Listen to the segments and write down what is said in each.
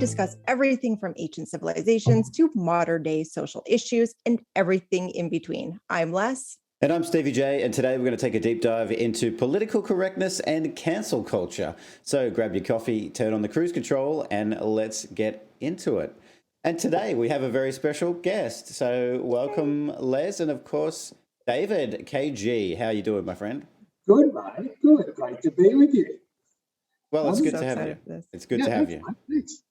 discuss everything from ancient civilizations to modern day social issues and everything in between. I'm Les. And I'm Stevie J, and today we're going to take a deep dive into political correctness and cancel culture. So grab your coffee, turn on the cruise control, and let's get into it. And today we have a very special guest. So welcome, Les, and of course, David, KG. How are you doing, my friend? Good, mate. Good. Great to be with you. Well, it's I'm good so to have excited you. for this. It's good to have you. Thanks.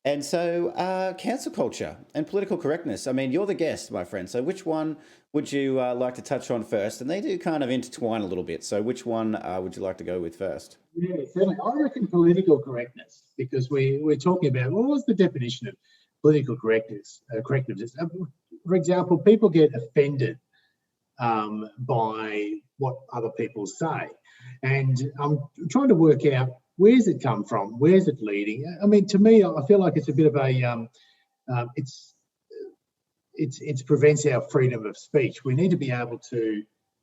And so, cancel culture and political correctness. I mean, you're the guest, my friend. So which one would you like to touch on first? And they do kind of intertwine a little bit. So which one would you like to go with first? Yeah, certainly. I reckon political correctness, because we're talking about, well, what's the definition of political correctness? For example, people get offended by what other people say. And I'm trying to work out, where's it come from? Where's it leading? I mean, to me, I feel like it's a bit of a, it prevents our freedom of speech. We need to be able to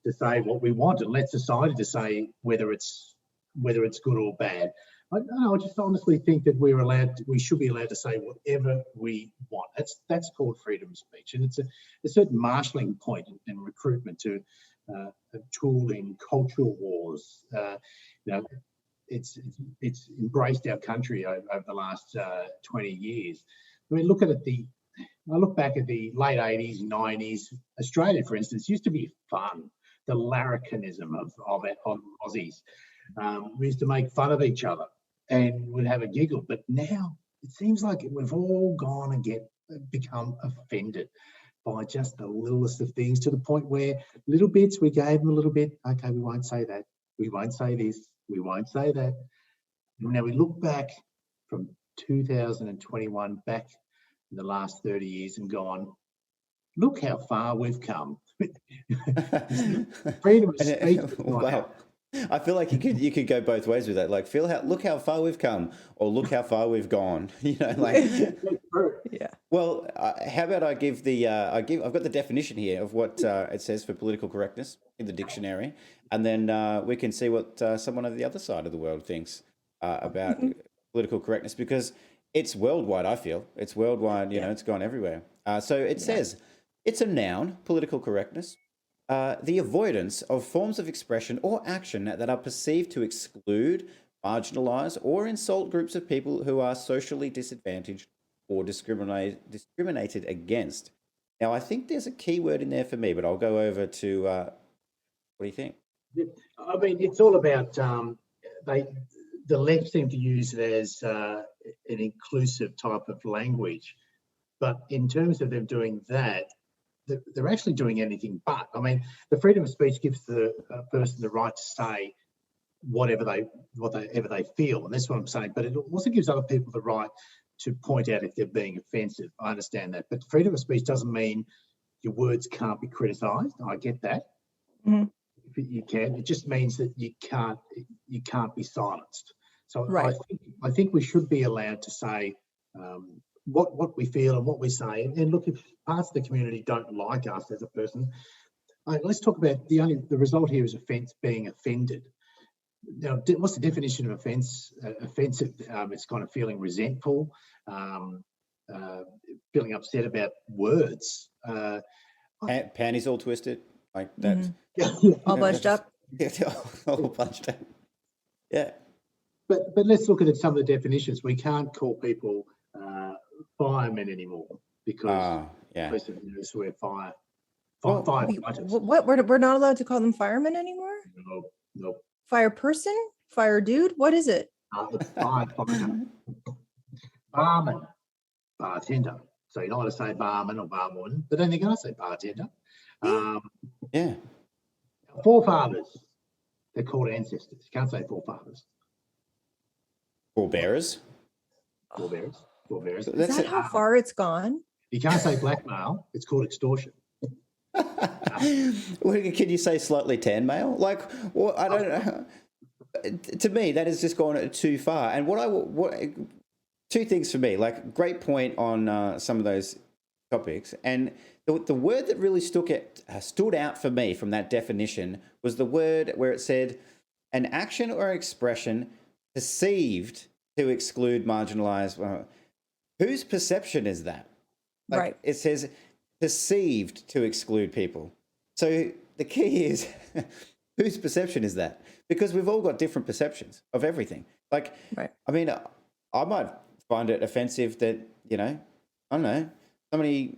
say what we want and let society to say whether it's good or bad. I don't know, I just honestly think that we should be allowed to say whatever we want. That's called freedom of speech, and it's a certain marshalling point in recruitment to a tool in cultural wars. It's embraced our country over the last 20 years. I mean, I look back at the late 80s, 90s. Australia, for instance, used to be fun. The larrikinism of Aussies. We used to make fun of each other and we'd have a giggle. But now it seems like we've all gone and become offended by just the littlest of things, to the point where little bits, we gave them a little bit. Okay, we won't say that. We won't say this. We won't say that. Now we look back from 2021 back in the last 30 years and gone, look how far we've come. Freedom of speech. Wow. I feel like you could go both ways with that. Like, look how far we've come, or look how far we've gone. Yeah. Well, how about I give I've got the definition here of what it says for political correctness in the dictionary, and then we can see what someone on the other side of the world thinks about political correctness, because it's worldwide. I feel it's worldwide. You know, it's gone everywhere. So it says it's a noun, political correctness. The avoidance of forms of expression or action that are perceived to exclude, marginalize, or insult groups of people who are socially disadvantaged or discriminated against. Now, I think there's a key word in there for me, but I'll go over to what do you think? I mean, it's all about the left seem to use it as an inclusive type of language, but in terms of them doing that, they're actually doing anything but. I mean, the freedom of speech gives the person the right to say whatever they feel, and that's what I'm saying. But it also gives other people the right to point out if they're being offensive. I understand that, but freedom of speech doesn't mean your words can't be criticised. I get that. Mm-hmm. You can. It just means that you can't be silenced. So right. I think we should be allowed to say what we feel and what we say. And look, if parts of the community don't like us as a person, let's talk about the result here is being offended. Now, what's the definition of offence? Offensive, it's kind of feeling resentful, feeling upset about words. Panties all twisted, like that. Mm-hmm. All bunched up. All bunched up. Yeah. But let's look at some of the definitions. We can't call people firemen anymore because we're firefighters. What? We're not allowed to call them firemen anymore? No. Fire person? Fire dude? What is it? It's firefighter. Barman. Bartender. So you're not allowed to say barman or barwoman, but then they're going to say bartender. Forefathers. They're called ancestors. You can't say forefathers. Forebearers. Forebearers. Is that how far it's gone? You can't say blackmail. It's called extortion. Can you say slightly tan male? Like, well, I don't know. To me, that has just gone too far. And two things for me, like, great point on some of those topics. And the word that really stood out for me from that definition was the word where it said an action or expression perceived to exclude, marginalize, whose perception is that? Like, Right. it says perceived to exclude people. So the key is whose perception is that? Because we've all got different perceptions of everything. Like, Right. I mean, I might find it offensive that, you know, I don't know, somebody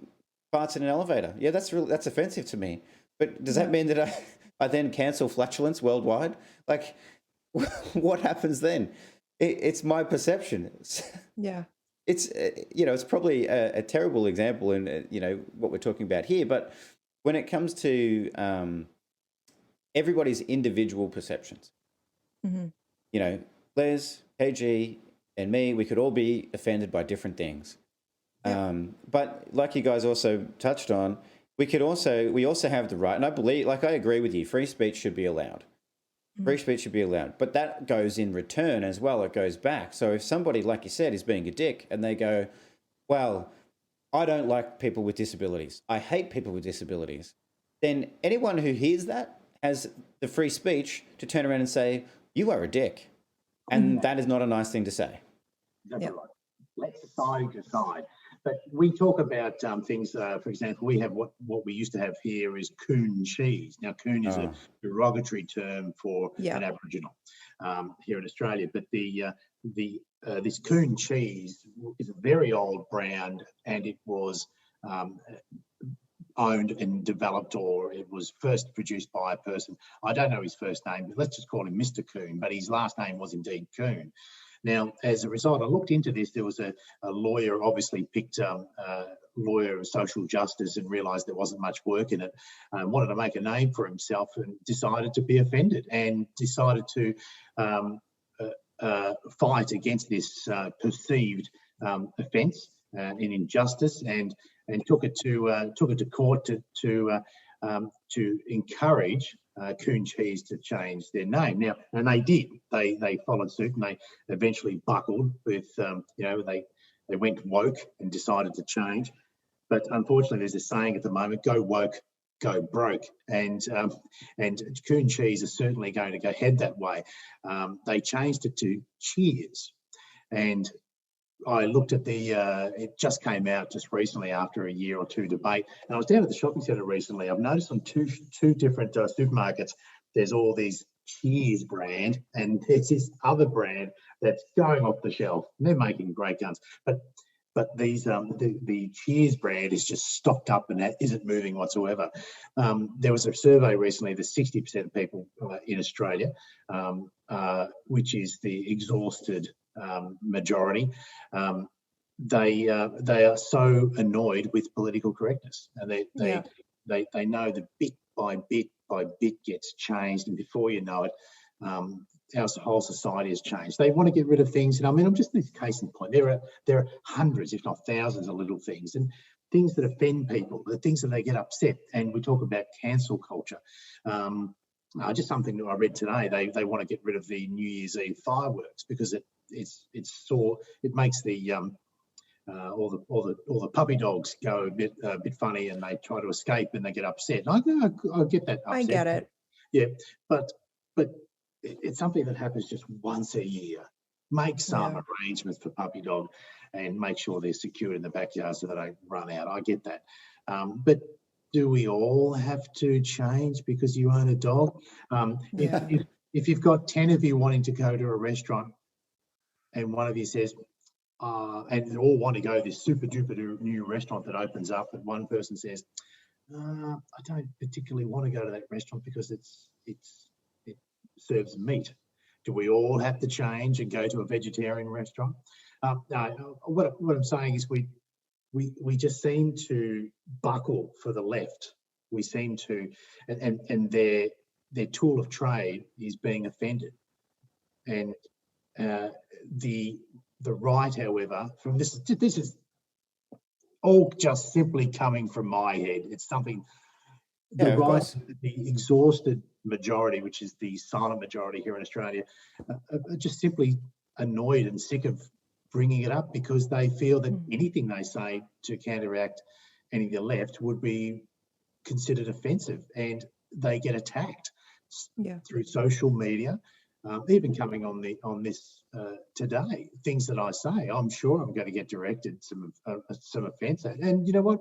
farts in an elevator. Yeah, that's offensive to me. But does that mean that I then cancel flatulence worldwide? Like, what happens then? It's my perception. Yeah. It's, you know, it's probably a terrible example in, you know, what we're talking about here. But when it comes to everybody's individual perceptions, Mm-hmm. you know, Les, KG, and me, we could all be offended by different things. But like you guys also touched on, we also have the right, and I agree with you, free speech should be allowed. Free speech should be allowed. But that goes in return as well. It goes back. So if somebody, like you said, is being a dick and they go, well, I don't like people with disabilities, I hate people with disabilities, then anyone who hears that has the free speech to turn around and say, you are a dick. And that is not a nice thing to say. That's right. Let society decide. But we talk about things, for example, we have what we used to have here is Coon Cheese. Now, Coon is a derogatory term for an Aboriginal here in Australia. But this Coon Cheese is a very old brand, and it was owned and developed, or it was first produced by a person. I don't know his first name, but let's just call him Mr. Coon, but his last name was indeed Coon. Now, as a result, I looked into this. There was a lawyer, obviously picked lawyer of social justice, and realised there wasn't much work in it, wanted to make a name for himself, and decided to be offended and decided to fight against this perceived offence and injustice, and took it to court to encourage Coon Cheese to change their name. Now, and they did. They followed suit, and they eventually buckled with, they went woke and decided to change. But unfortunately, there's a saying at the moment: "Go woke, go broke," and Coon Cheese is certainly going to go head that way. They changed it to Cheers, and I looked at it just came out just recently after a year or two debate. And I was down at the shopping centre recently. I've noticed on two different supermarkets, there's all these Cheers brand, and there's this other brand that's going off the shelf. They're making great guns, but these the Cheers brand is just stocked up and that isn't moving whatsoever. There was a survey recently that 60% of people in Australia, which is the exhausted majority, they are so annoyed with political correctness, and they know that bit by bit gets changed, and before you know it, our whole society has changed. They want to get rid of things, and I mean, I'm just this case in point. There are hundreds, if not thousands, of little things, and things that offend people, the things that they get upset. And we talk about cancel culture. Just something that I read today. They want to get rid of the New Year's Eve fireworks because it makes the all the puppy dogs go a bit funny, and they try to escape and they get upset. And I get that upset. I get it. Yeah, but it's something that happens just once a year. Make some arrangements for puppy dog, and make sure they're secured in the backyard so they don't run out. I get that, but do we all have to change because you own a dog? If you've got 10 of you wanting to go to a restaurant, and one of you says, and they all want to go to this super duper new restaurant that opens up, but one person says, I don't particularly want to go to that restaurant because it serves meat. Do we all have to change and go to a vegetarian restaurant? No, what I'm saying is we just seem to buckle for the left. We seem to, and their tool of trade is being offended. And the right, however, from this is all just simply coming from my head. It's something the right, the exhausted majority, which is the silent majority here in Australia, are just simply annoyed and sick of bringing it up, because they feel that anything they say to counteract any of the left would be considered offensive, and they get attacked through social media. even coming on this today, things that I say, I'm sure I'm going to get directed some offence at. And you know what?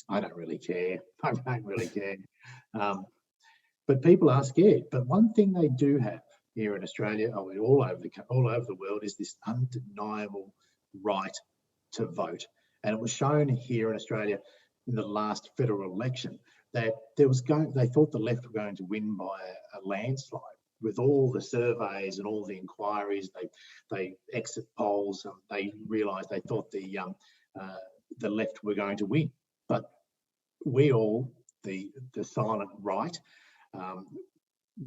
I don't really care. I don't really care. But people are scared. But one thing they do have here in Australia, all over the world, is this undeniable right to vote. And it was shown here in Australia in the last federal election that they thought the left were going to win by a landslide. With all the surveys and all the inquiries, they exit polls, they realised they thought the left were going to win. But we all, the silent right,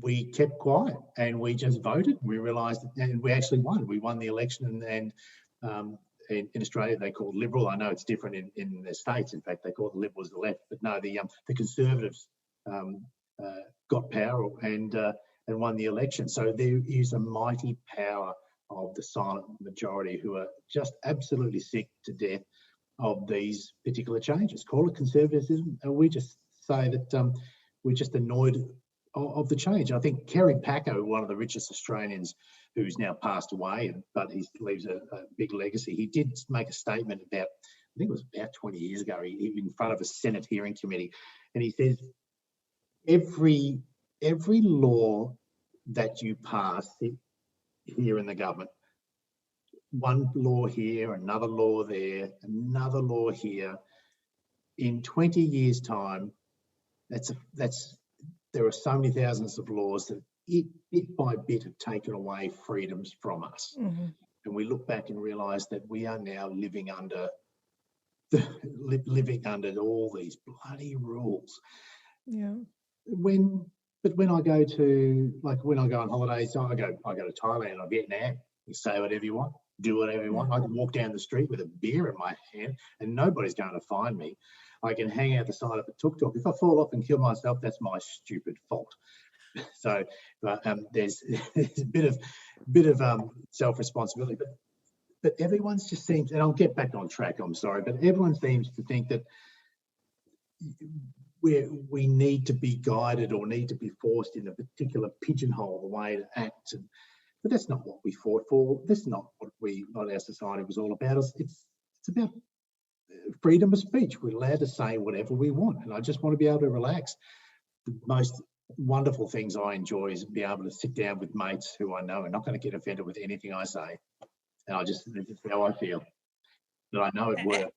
we kept quiet and we just voted. We realised, and we actually won. We won the election, and in Australia they call it Liberal. I know it's different in the States. In fact, they call the Liberals the left. But no, the Conservatives got power and won the election. So there is a mighty power of the silent majority who are just absolutely sick to death of these particular changes. Call it conservatism, and we just say that we're just annoyed of the change. I think Kerry Packer, one of the richest Australians who's now passed away, but he leaves a big legacy, he did make a statement about, I think it was about 20 years ago, in front of a Senate hearing committee, and he says, every law that you pass here in the government, one law here, another law there, another law here, in 20 years' time, there are so many thousands of laws that bit by bit have taken away freedoms from us. Mm-hmm. And we look back and realise that we are now living under all these bloody rules. Yeah. When I go on holidays, I go to Thailand or Vietnam. You say whatever you want, do whatever you want. I can walk down the street with a beer in my hand and nobody's going to find me. I can hang out the side of a tuk-tuk. If I fall off and kill myself, that's my stupid fault. So there's a bit of self-responsibility, but everyone just seems, and I'll get back on track, I'm sorry, but everyone seems to think that we need to be guided or need to be forced in a particular pigeonhole, the way to act. But that's not what we fought for. That's not what our society was all about. It's about freedom of speech. We're allowed to say whatever we want, and I just want to be able to relax. The most wonderful things I enjoy is be able to sit down with mates who I know are not going to get offended with anything I say, and this is how I feel. That I know at work,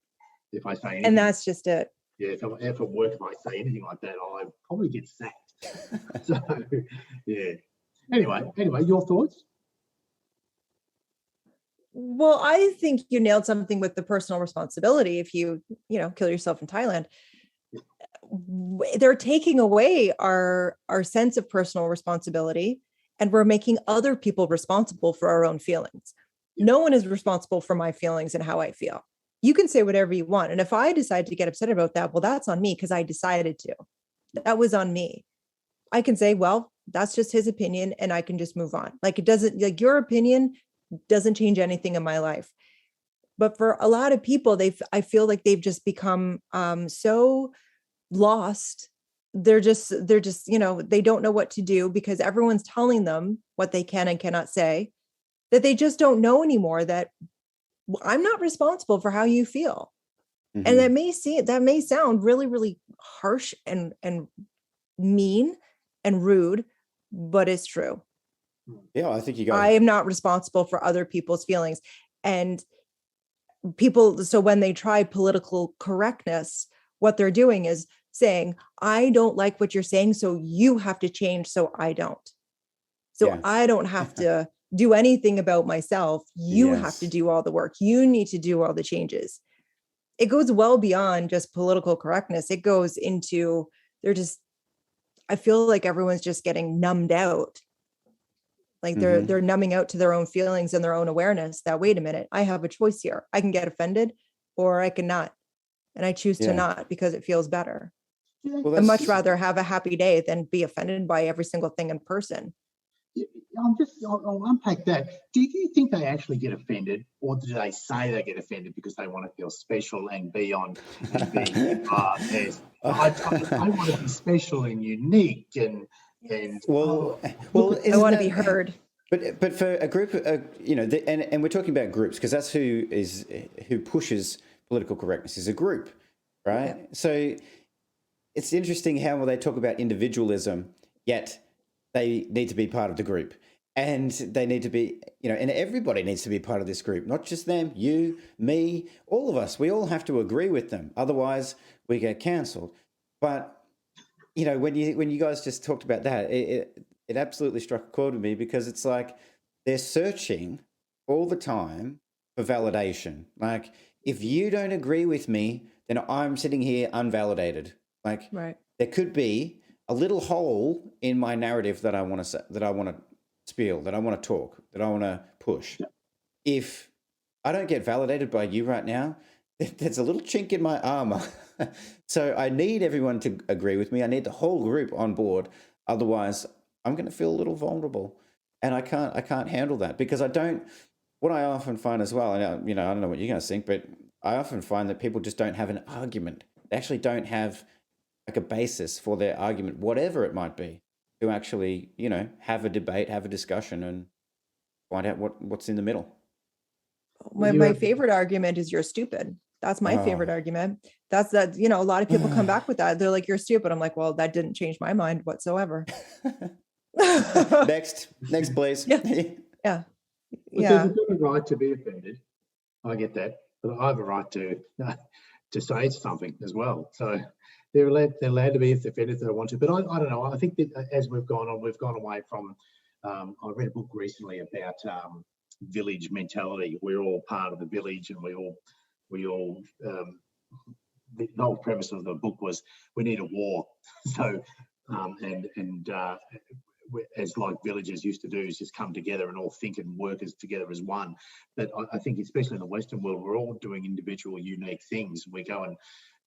if I say anything, and that's just it. Yeah, if at work, if I say anything like that, I probably get sacked. So, yeah. Anyway, your thoughts? Well, I think you nailed something with the personal responsibility. If you kill yourself in Thailand, they're taking away our sense of personal responsibility, and we're making other people responsible for our own feelings. No one is responsible for my feelings and how I feel. You can say whatever you want. And if I decide to get upset about that, well, that's on me because I decided to. That was on me. I can say, well, that's just his opinion and I can just move on. Like it doesn't, like your opinion doesn't change anything in my life. But for a lot of people, I feel like they've just become so lost. They're just, they don't know what to do because everyone's telling them what they can and cannot say, that they just don't know anymore that I'm not responsible for how you feel. Mm-hmm. And that may sound really, really harsh and mean and rude, but it's true. Yeah, I think I am not responsible for other people's feelings. And so when they try political correctness, what they're doing is saying, I don't like what you're saying, so you have to change so I don't. So I don't have to do anything about myself. You have to do all the work. You need to do all the changes. It goes well beyond just political correctness. It goes into, I feel like everyone's just getting numbed out. Like they're numbing out to their own feelings and their own awareness that, wait a minute, I have a choice here. I can get offended or I cannot. And I choose to not because it feels better. Well, I'd much rather have a happy day than be offended by every single thing in person. I'll unpack that. Do you think they actually get offended, or do they say they get offended because they want to feel special and be on? I want to be special and unique, and I want to be heard. But for a group, and we're talking about groups because that's who pushes political correctness is a group, right? Yeah. So it's interesting how they talk about individualism, yet they need to be part of the group, and they need to be, and everybody needs to be part of this group, not just them, you, me, all of us. We all have to agree with them, otherwise we get cancelled. But when you guys just talked about that, it absolutely struck a chord with me because it's like they're searching all the time for validation. Like, if you don't agree with me, then I'm sitting here unvalidated. Like, right. There could be a little hole in my narrative that I want to say, that I want to spiel, that I want to talk, that I want to push. Yeah. If I don't get validated by you right now, there's a little chink in my armor. So I need everyone to agree with me. I need the whole group on board. Otherwise, I'm going to feel a little vulnerable, and I can't handle that because I don't. What I often find as well, and I don't know what you're going to think, but I often find that people just don't have an argument. They actually don't have like a basis for their argument, whatever it might be, to actually have a debate, have a discussion, and find out what's in the middle. My favorite argument is you're stupid. That's my favorite argument. That's that. A lot of people come back with that. They're like, you're stupid. I'm like, well, that didn't change my mind whatsoever. Next, please. Yeah. Yeah. There's a right to be offended. I get that, but I have a right to say something as well. So they're allowed to be offended if they want to. But I don't know. I think that as we've gone away from. I read a book recently about village mentality. We're all part of the village, and we all. The whole premise of the book was we need a war. So as like villages used to do, is just come together and all think and work together as one. But I think especially in the Western world, we're all doing individual, unique things. We go and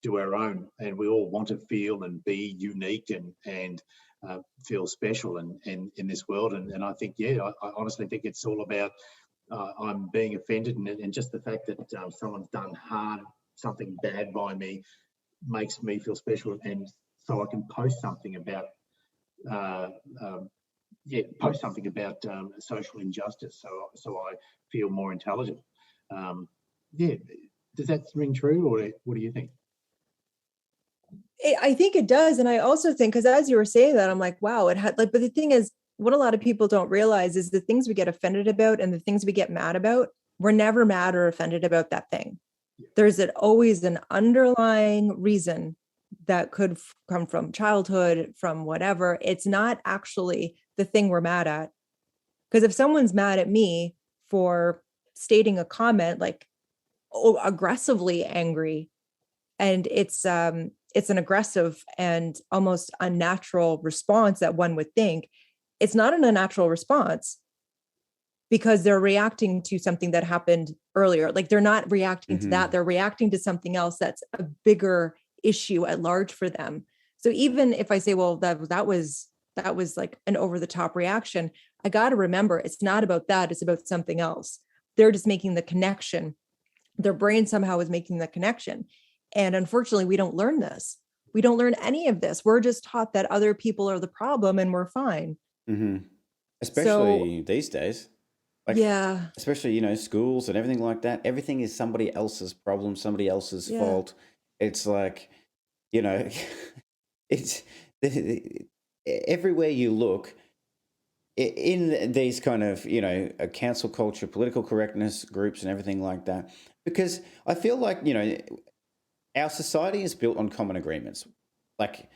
do our own, and we all want to feel and be unique and feel special and in this world. And I think, I honestly think it's all about I'm being offended, and just the fact that someone's done something bad by me makes me feel special, and so I can post something about social injustice, so I feel more intelligent. Does that ring true, or what do you think? I think it does, and I also think, because as you were saying that, I'm like, wow, it had but the thing is, what a lot of people don't realize is the things we get offended about and the things we get mad about, we're never mad or offended about that thing. There's always an underlying reason that could come from childhood, from whatever. It's not actually the thing we're mad at. Because if someone's mad at me for stating a comment, like, aggressively angry, and it's an aggressive and almost unnatural response that one would think, it's not an unnatural response because they're reacting to something that happened earlier. Like, they're not reacting to that. They're reacting to something else that's a bigger issue at large for them. So even if I say, well, that was like an over the top reaction, I got to remember it's not about that. It's about something else. They're just making the connection. Their brain somehow is making the connection. And unfortunately, we don't learn this. We don't learn any of this. We're just taught that other people are the problem and we're fine. Mm-hmm. Especially these days. Like, especially, schools and everything like that. Everything is somebody else's problem, somebody else's fault. It's like, it's everywhere you look in these kind of, cancel culture, political correctness groups and everything like that. Because I feel like, our society is built on common agreements. Like,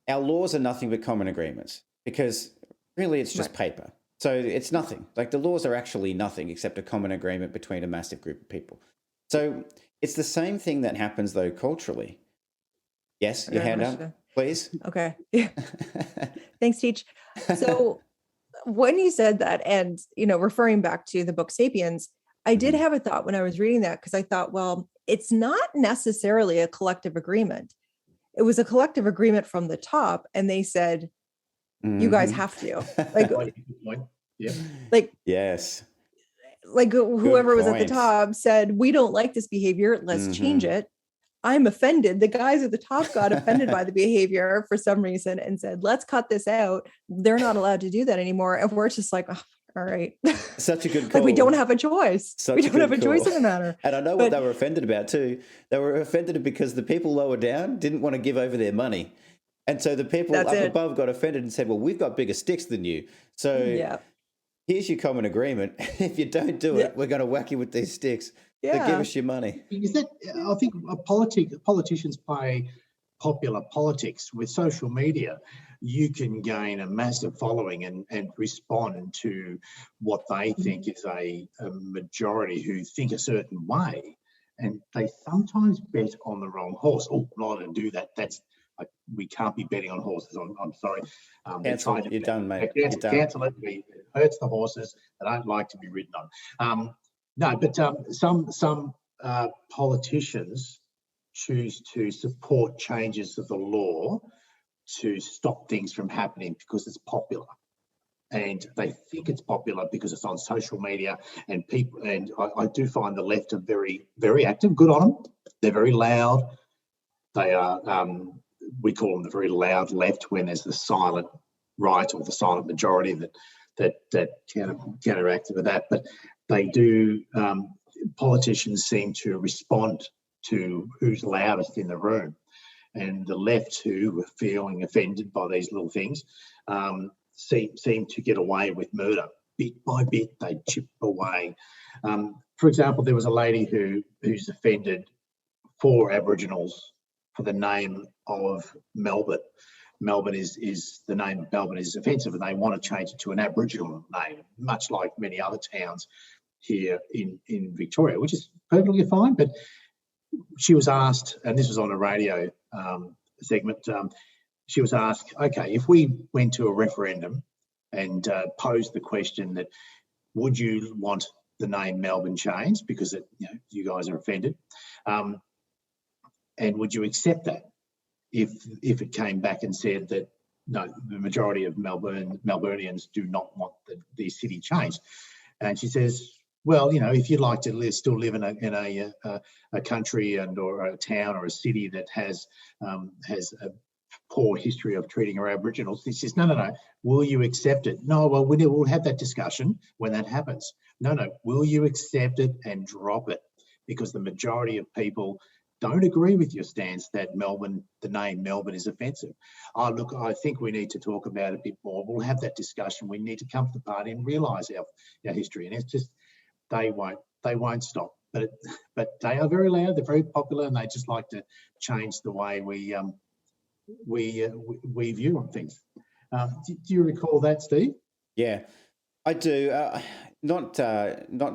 our laws are nothing but common agreements because really it's just paper. So it's nothing. Like, the laws are actually nothing except a common agreement between a massive group of people. So it's the same thing that happens, though, culturally. Yes, your hand up, please. Okay. Thanks, Teach. So when you said that, and, referring back to the book Sapiens, I did have a thought when I was reading that, because I thought, well, it's not necessarily a collective agreement. It was a collective agreement from the top, and they said, you guys have to. Like, yes. Like, whoever was at the top said, we don't like this behavior. Let's change it. I'm offended. The guys at the top got offended by the behavior for some reason and said, let's cut this out. They're not allowed to do that anymore. And we're just like, oh, all right. Such a good call. Like we don't have a choice. Such we don't have a choice in the matter. And I know what they were offended about too. They were offended because the people lower down didn't want to give over their money. And so the people up above got offended and said, well, we've got bigger sticks than you. So here's your common agreement. If you don't do it, we're going to whack you with these sticks. Yeah. So give us your money. Is that, I think politicians play popular politics. With social media, you can gain a massive following and respond to what they think is a majority who think a certain way. And they sometimes bet on the wrong horse. Oh, not to do that. We can't be betting on horses. I'm sorry. Cancel. You're done, mate. Cancel it. It hurts the horses. They don't like to be ridden on. No, but some politicians choose to support changes of the law to stop things from happening because it's popular. And they think it's popular because it's on social media and people. And I do find the left are very, very active. Good on them. They're very loud. They are. We call them the very loud left when there's the silent right or the silent majority that counteract with that. But they do. Politicians seem to respond to who's loudest in the room, and the left, who are feeling offended by these little things, seem to get away with murder. Bit by bit, they chip away. For example, there was a lady who's offended 4 Aboriginals for the name of Melbourne. Melbourne is the name of Melbourne is offensive, and they want to change it to an Aboriginal name, much like many other towns here in Victoria, which is perfectly fine. But she was asked, and this was on a radio segment, she was asked, okay, if we went to a referendum and posed the question that, would you want the name Melbourne changed because you guys are offended, and would you accept that if it came back and said that no, the majority of Melburnians do not want the city changed? And she says, well, if you'd like to still live in a country or a town or a city that has a poor history of treating our Aboriginals, he says, no. Will you accept it? No, well, we'll have that discussion when that happens. No. Will you accept it and drop it? Because the majority of people don't agree with your stance that the name Melbourne is offensive. Look, I think we need to talk about it a bit more. We'll have that discussion. We need to come to the party and realise our history. And it's just, they won't stop. But they are very loud. They're very popular, and they just like to change the way we view on things. Do you recall that, Steve? Yeah, I do. Not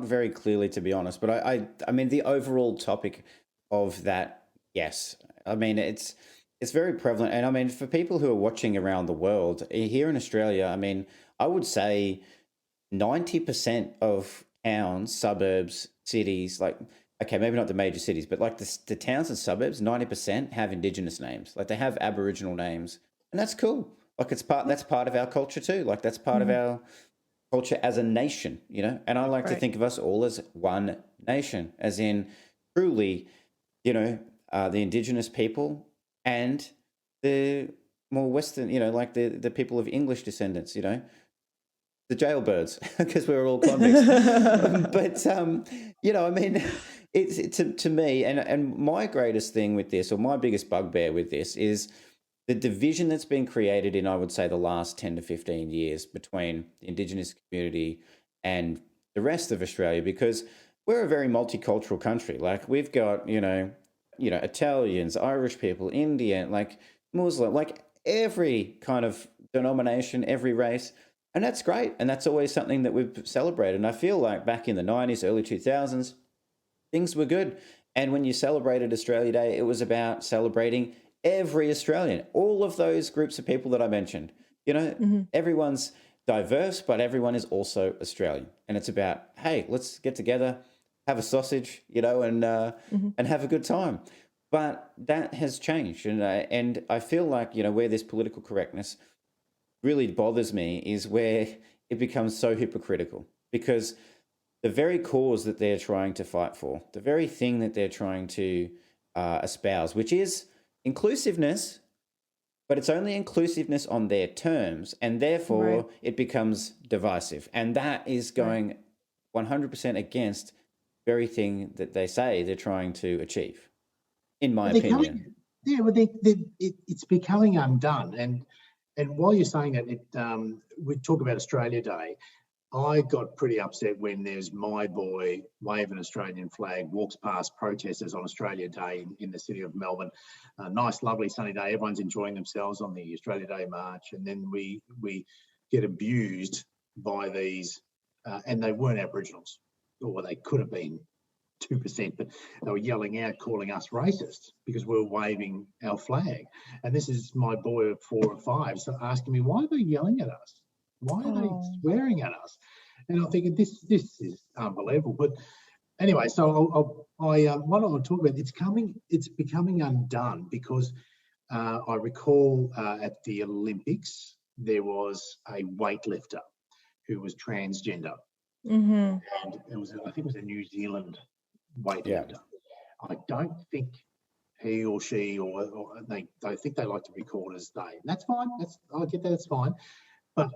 very clearly, to be honest. But I mean, the overall topic of that, yes. I mean, it's very prevalent. And I mean, for people who are watching around the world, here in Australia, I mean, I would say 90% of towns, suburbs, cities, like, okay, maybe not the major cities, but like the towns and suburbs, 90% have Indigenous names. Like they have Aboriginal names, and that's cool. Like that's part of our culture too. Like that's part of our culture as a nation, And I like to think of us all as one nation, as in truly, the Indigenous people and the more Western, like the people of English descendants, the jailbirds, because we're all convicts. But I mean, it's to me, and my greatest thing with this, or my biggest bugbear with this, is the division that's been created in, I would say, the last 10 to 15 years between the Indigenous community and the rest of Australia, because we're a very multicultural country. Like we've got, Italians, Irish people, Indian, like Muslim, like every kind of denomination, every race. And that's great. And that's always something that we've celebrated. And I feel like back in the 90s, early 2000s, things were good. And when you celebrated Australia Day, it was about celebrating every Australian, all of those groups of people that I mentioned. Everyone's diverse, but everyone is also Australian. And it's about, hey, let's get together, have a sausage, and have a good time. But that has changed. And I feel like, where this political correctness really bothers me is where it becomes so hypocritical, because the very cause that they're trying to fight for, the very thing that they're trying to espouse, which is inclusiveness, but it's only inclusiveness on their terms, and therefore it becomes divisive. And that is going 100% against the very thing that they say they're trying to achieve, in my opinion. It's becoming undone. And while you're saying that, we talk about Australia Day. I got pretty upset when there's my boy wave an Australian flag, walks past protesters on Australia Day in the city of Melbourne. A nice, lovely sunny day. Everyone's enjoying themselves on the Australia Day march. And then we get abused by these, and they weren't Aboriginals, or they could have been 2%, but they were yelling out, calling us racist because we were waving our flag. And this is my boy of 4 or 5, so asking me, why are they yelling at us? Why are they swearing at us? And I'm thinking, this is unbelievable. But anyway, so what I want to talk about, it's becoming undone because I recall at the Olympics, there was a weightlifter who was transgender. And I think it was a New Zealand weightlifter. Yeah. I don't think he or she, or I think they like to be called as they. And that's fine. I get that. It's fine. But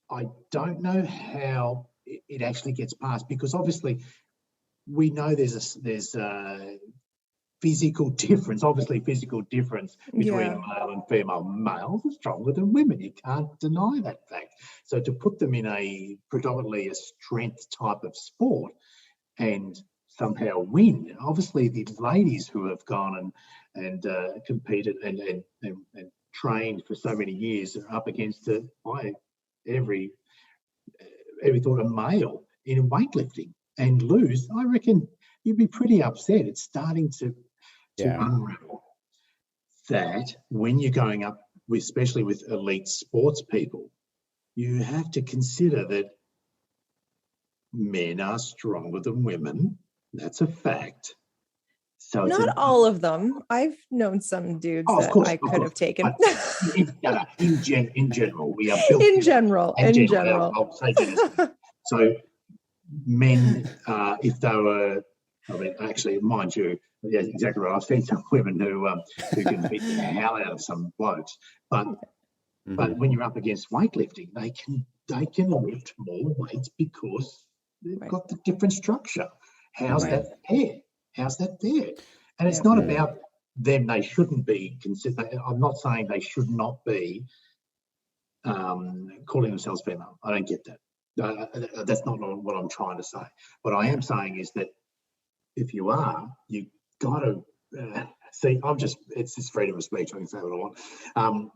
I don't know how it actually gets passed, because obviously we know there's a physical difference. Obviously, physical difference between male and female. Males are stronger than women. You can't deny that fact. So to put them in a predominantly a strength type of sport and somehow win, obviously the ladies who have gone and competed and trained for so many years are up against every thought of male in weightlifting and lose. I reckon you'd be pretty upset. It's starting to unravel that when you're going up, especially with elite sports people, you have to consider that men are stronger than women. That's a fact. So not all of them. I've known some dudes that I could have taken. In general, we are built. In general. I'll say general. So men, if they were, I mean, actually, mind you, yeah, exactly right. I've seen some women who can beat the hell out of some blokes, but when you're up against weightlifting, they can lift more weights because they've got the different structure. How's that fair? How's that fair? And it's not about them. They shouldn't be considered. I'm not saying they should not be calling themselves female. I don't get that. That's not what I'm trying to say. What I am saying is that if you are, you got to see. It's just freedom of speech. I can say what I want.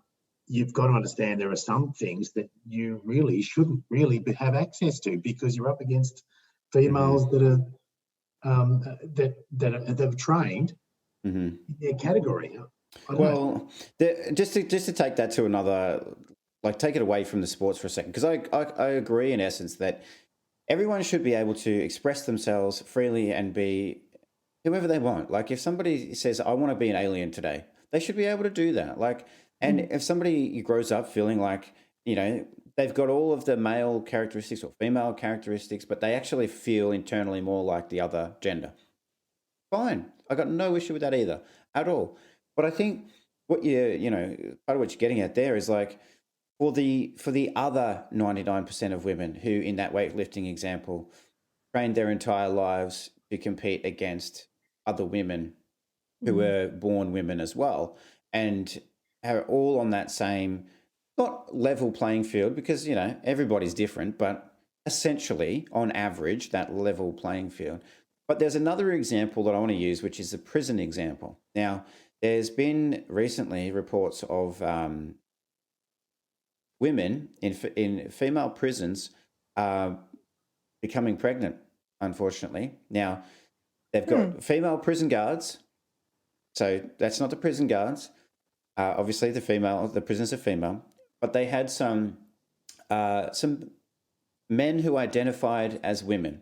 You've got to understand there are some things that you really shouldn't really have access to because you're up against females that are that have trained in their category. Well, just to take that to another, like take it away from the sports for a second, because I agree in essence that everyone should be able to express themselves freely and be whoever they want. Like if somebody says, I want to be an alien today, they should be able to do that. Like, and if somebody grows up feeling like, you know, they've got all of the male characteristics or female characteristics, but they actually feel internally more like the other gender. Fine. I got no issue with that either at all. But I think what part of what you're getting at there is like for the other 99% of women who in that weightlifting example trained their entire lives to compete against other women who were born women as well and are all on that same not level playing field because, you know, everybody's different, but essentially on average, that level playing field. But there's another example that I want to use, which is the prison example. Now, there's been recently reports of women in female prisons becoming pregnant, unfortunately. Now, they've got female prison guards. So that's not the prison guards. Obviously, the prisoners are female. But they had some men who identified as women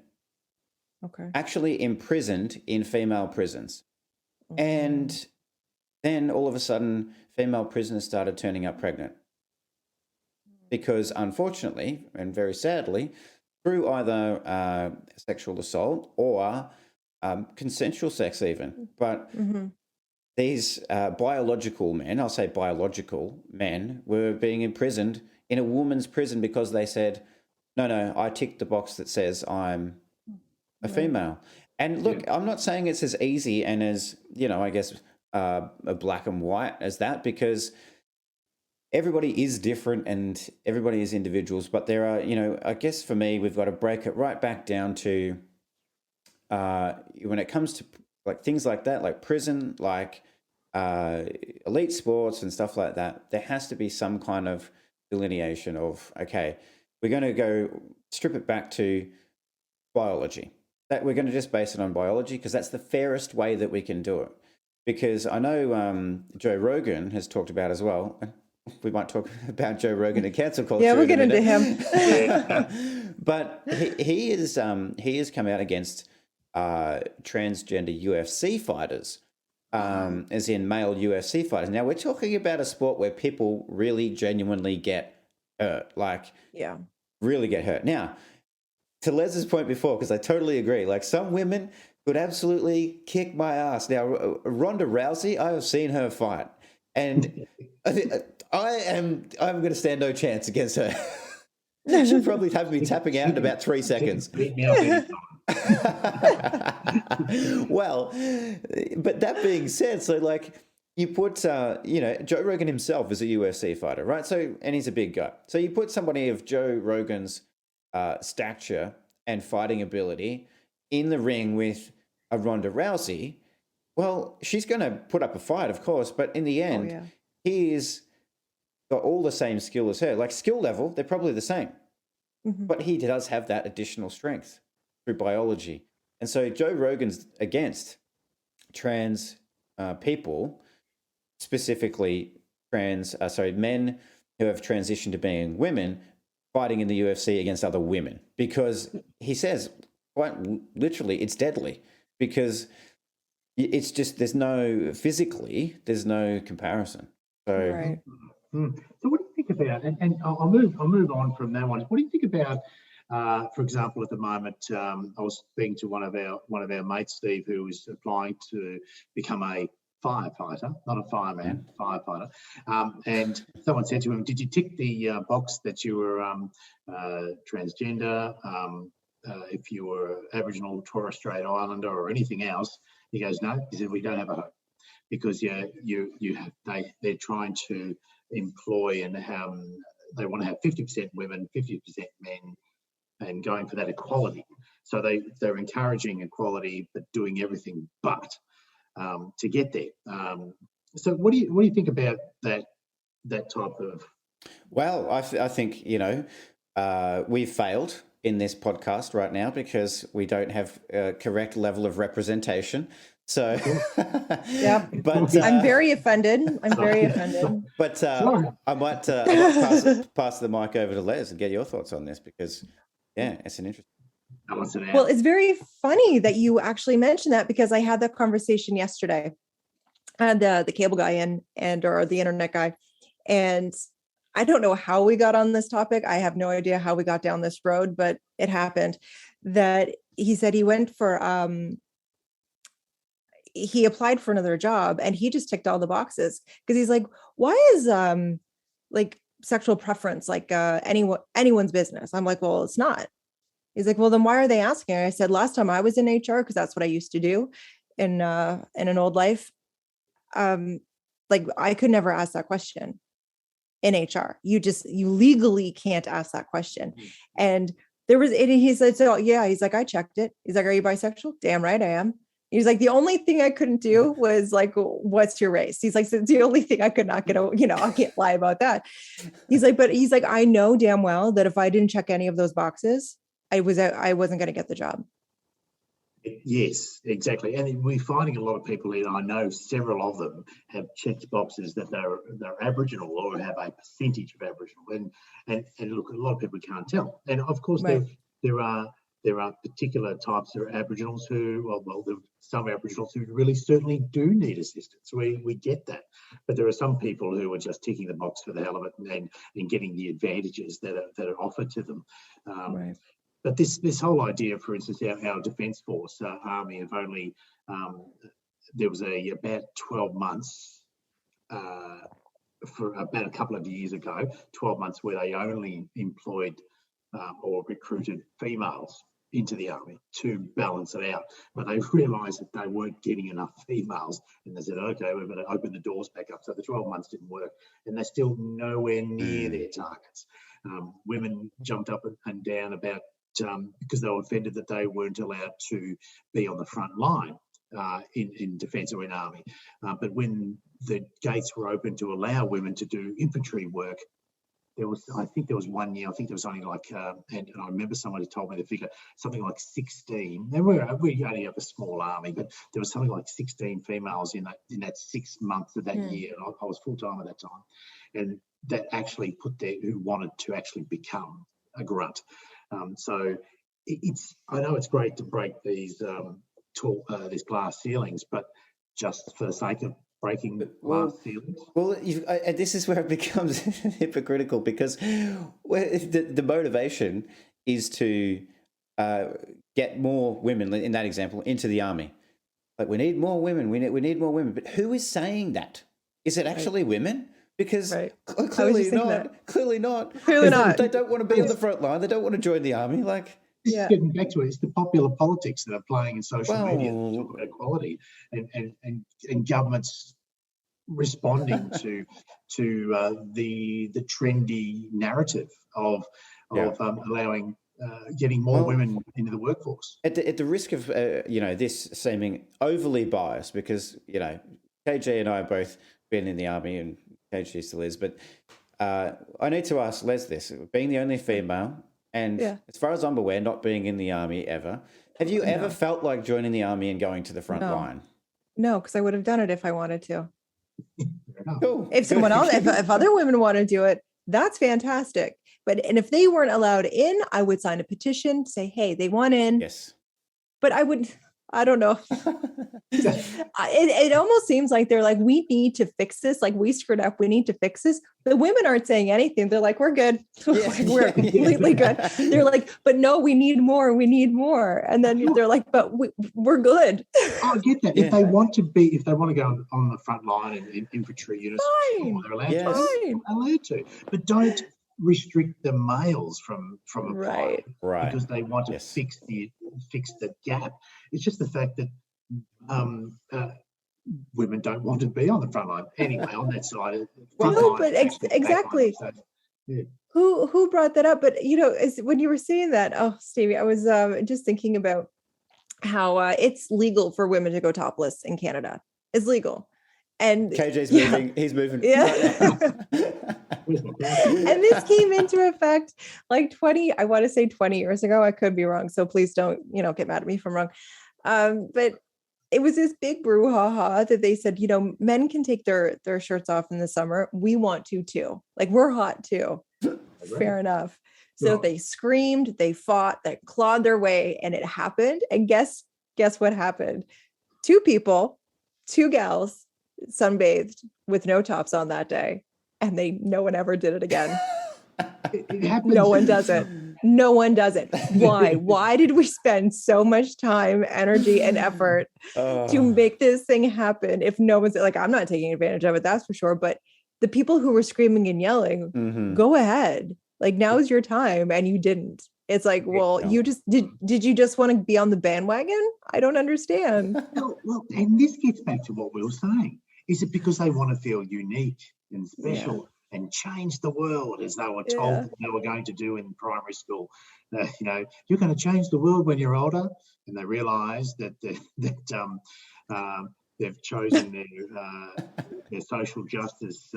actually imprisoned in female prisons. And then all of a sudden, female prisoners started turning up pregnant. Because unfortunately, and very sadly, through either sexual assault or consensual sex even. But Mhm. these biological men, I'll say biological men, were being imprisoned in a woman's prison because they said, no, I ticked the box that says I'm a Right. female. And look, I'm not saying it's as easy and as, I guess, a black and white as that, because everybody is different and everybody is individuals. But there are, I guess for me, we've got to break it right back down to when it comes to like things like that, like prison, like elite sports and stuff like that, there has to be some kind of delineation of, okay, we're going to go strip it back to biology. That we're going to just base it on biology because that's the fairest way that we can do it. Because I know Joe Rogan has talked about as well. We might talk about Joe Rogan and cancel culture. Yeah, we'll get into him. But he has come out against transgender UFC fighters, as in male UFC fighters. Now we're talking about a sport where people really genuinely get hurt, really get hurt. Now, to Les's point before, because I totally agree, like some women could absolutely kick my ass. Now, Ronda Rousey, I have seen her fight, and I'm going to stand no chance against her. She'll probably have me tapping out in about 3 seconds. Beat me up anytime. Well, but that being said, so like you put, Joe Rogan himself is a UFC fighter, right? So, and he's a big guy. So you put somebody of Joe Rogan's stature and fighting ability in the ring with a Ronda Rousey, well, she's going to put up a fight, of course, but in the end, he's got all the same skill as her. Like skill level, they're probably the same, but he does have that additional strength through biology. And so Joe Rogan's against trans people, specifically men who have transitioned to being women, fighting in the UFC against other women, because he says quite literally it's deadly, because it's just there's no comparison. So Right. So what do you think about, and I'll move on from that one. What do you think about, for example, at the moment, I was speaking to one of our mates, Steve, who was applying to become a firefighter, not a fireman, firefighter. And someone said to him, "Did you tick the box that you were transgender? If you were Aboriginal, Torres Strait Islander, or anything else?" He goes, "No." He said, "We don't have a hope because they're trying to employ and they want to have 50% women, 50% men, and going for that equality. So they're encouraging equality, but doing everything but to get there." So what do you think about that type of? Well, I think we've failed in this podcast right now because we don't have a correct level of representation. So, yeah, but I'm very offended. But I might pass the mic over to Les and get your thoughts on this because, it's an interesting. Well, it's very funny that you actually mentioned that because I had that conversation yesterday. I had the cable guy or the internet guy, and I don't know how we got on this topic. I have no idea how we got down this road, but it happened that he said he went for he applied for another job and he just ticked all the boxes because he's like, why is like sexual preference like anyone's business? I'm like, well, it's not. He's like, well, then why are they asking? I said, last time I was in HR, because that's what I used to do in an old life. Like I could never ask that question in HR. You legally can't ask that question. And he said, so yeah, he's like, I checked it. He's like, are you bisexual? Damn right I am. He's like, the only thing I couldn't do was like, what's your race? He's like, it's the only thing I could not get, I can't lie about that. He's like, I know damn well that if I didn't check any of those boxes, I wasn't going to get the job. Yes, exactly. And we're finding a lot of people, and I know several of them have checked boxes that they're Aboriginal or have a percentage of Aboriginal. And look, a lot of people can't tell. And of course, right. There are particular types of Aboriginals who, there are some Aboriginals who really certainly do need assistance. We get that. But there are some people who are just ticking the box for the hell of it and getting the advantages that are offered to them. Right. but this whole idea, for instance, our Defence Force, Army, have only there was about 12 months for about a couple of years ago, 12 months where they only employed or recruited females into the army to balance it out. But they realised that they weren't getting enough females, and they said, okay, we're going to open the doors back up. So the 12 months didn't work, and they're still nowhere near their targets. Women jumped up and down about because they were offended that they weren't allowed to be on the front line in defence or in army. But when the gates were open to allow women to do infantry work, I think there was 1 year, I think there was only like, and I remember somebody told me the figure, something like 16. We only have a small army, but there was something like 16 females in that 6 months of that year. And I was full time at that time, and that actually who wanted to actually become a grunt. So I know it's great to break these glass ceilings, but just for the sake of breaking glass ceilings. Well, this is where it becomes hypocritical, because the motivation is to get more women, in that example, into the army. Like, we need more women. We need more women. But who is saying that? Is it actually women? Because clearly not. Clearly not. Clearly not. They don't want to be on the front line. They don't want to join the army. Like, getting back to it, it's the popular politics that are playing in social media that talk about equality, and governments responding to the trendy narrative of allowing getting more women into the workforce. At the risk of this seeming overly biased, because KG and I have both been in the army, and KG still is, but I need to ask Les this: being the only female, and as far as I'm aware, not being in the army ever, have you ever felt like joining the army and going to the front line? No, because I would have done it if I wanted to. Cool. If someone else, if other women want to do it, that's fantastic. And if they weren't allowed in, I would sign a petition, say, hey, they want in. Yes. But I don't know. It almost seems like they're like, we need to fix this. Like, we screwed up. We need to fix this. The women aren't saying anything. They're like, we're good. We're completely good. They're like, but no, we need more. We need more. And then they're like, but we're good. I get that. If they want to go on the front line in infantry units, they're allowed to. But don't restrict the males from applying, right? Because they want to fix the gap. It's just the fact that women don't want to be on the front line anyway. On that side, exactly. So, Who brought that up? But when you were saying that, Stevie, I was just thinking about how it's legal for women to go topless in Canada. It's legal. And KJ's moving. He's moving. Yeah. And this came into effect like 20 years ago. I could be wrong. So please don't, get mad at me if I'm wrong. But it was this big brouhaha that they said, men can take their shirts off in the summer. We want to too. Like, we're hot too. Fair enough. So they screamed, they fought, they clawed their way, and it happened. And guess what happened? 2 gals sunbathed with no tops on that day, and no one ever did it again. It happens. No one does it. No one does it. Why? Why did we spend so much time, energy, and effort to make this thing happen if no one's like, I'm not taking advantage of it, that's for sure. But the people who were screaming and yelling, go ahead. Like, now's your time, and you didn't. It's like, well, you just did you just want to be on the bandwagon? I don't understand. Well, and this gets back to what we were saying. Is it because they want to feel unique and special and change the world, as they were told that they were going to do in primary school? You're going to change the world when you're older, and they realise that they've chosen their social justice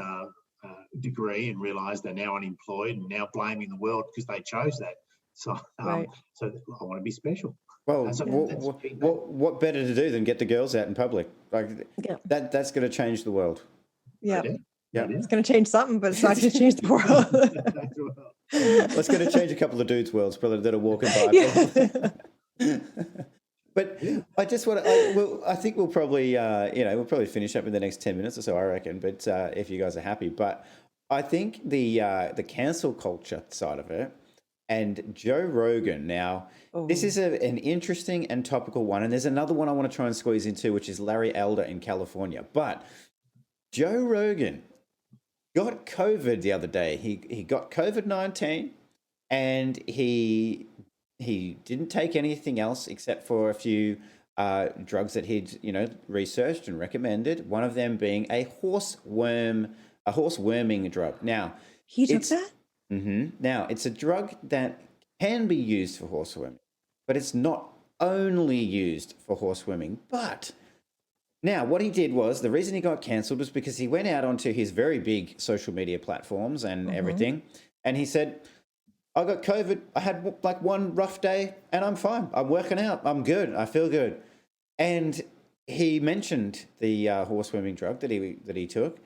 degree, and realise they're now unemployed and now blaming the world because they chose that. So, so I want to be special. Well, what better to do than get the girls out in public? Like, that's going to change the world. Yeah. Yeah, it's going to change something, but it's not going to change the world. Well, it's going to change a couple of dudes' worlds, probably, that are walking by. Yeah. But I just want to. I think we'll probably, we'll probably finish up in the next 10 minutes or so, I reckon. But if you guys are happy, but I think the cancel culture side of it, and Joe Rogan. Now, this is an interesting and topical one, and there's another one I want to try and squeeze into, which is Larry Elder in California. But Joe Rogan got COVID the other day. He got COVID-19, and he didn't take anything else except for a few drugs that he'd researched and recommended. One of them being a horse worming drug. Now he took that. Now it's a drug that can be used for horse worming, but it's not only used for horse worming. But now what he did was, the reason he got cancelled was because he went out onto his very big social media platforms and everything, and he said, I got COVID. I had like one rough day and I'm fine. I'm working out. I'm good. I feel good. And he mentioned the horseworming drug that he took,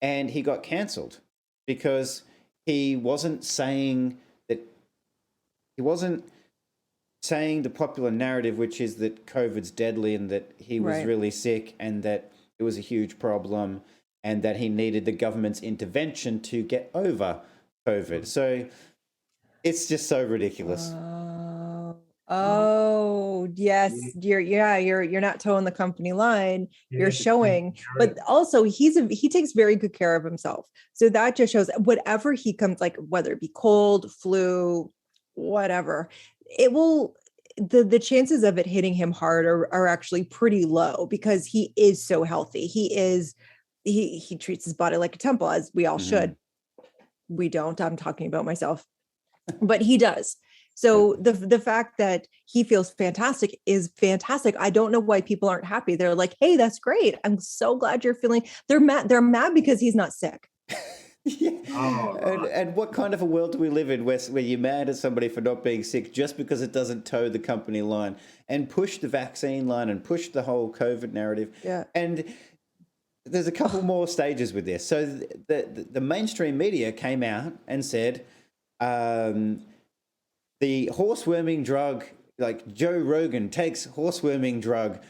and he got cancelled because he wasn't saying the popular narrative, which is that COVID's deadly and that he was really sick and that it was a huge problem and that he needed the government's intervention to get over COVID. So it's just so ridiculous. Oh, yes. You're not towing the company line. You're showing, but also he takes very good care of himself. So that just shows whatever he comes, like whether it be cold, flu, whatever, it will, the chances of it hitting him hard are actually pretty low because he is so healthy. He treats his body like a temple, as we all should. We don't. I'm talking about myself, but he does. So the fact that he feels fantastic is fantastic. I don't know why people aren't happy. They're like, hey, that's great. I'm so glad you're feeling. They're mad because he's not sick. And what kind of a world do we live in where you're mad at somebody for not being sick just because it doesn't toe the company line and push the vaccine line and push the whole COVID narrative? Yeah. And there's a couple more stages with this. So the mainstream media came out and said, the horseworming drug, like Joe Rogan takes horseworming drug.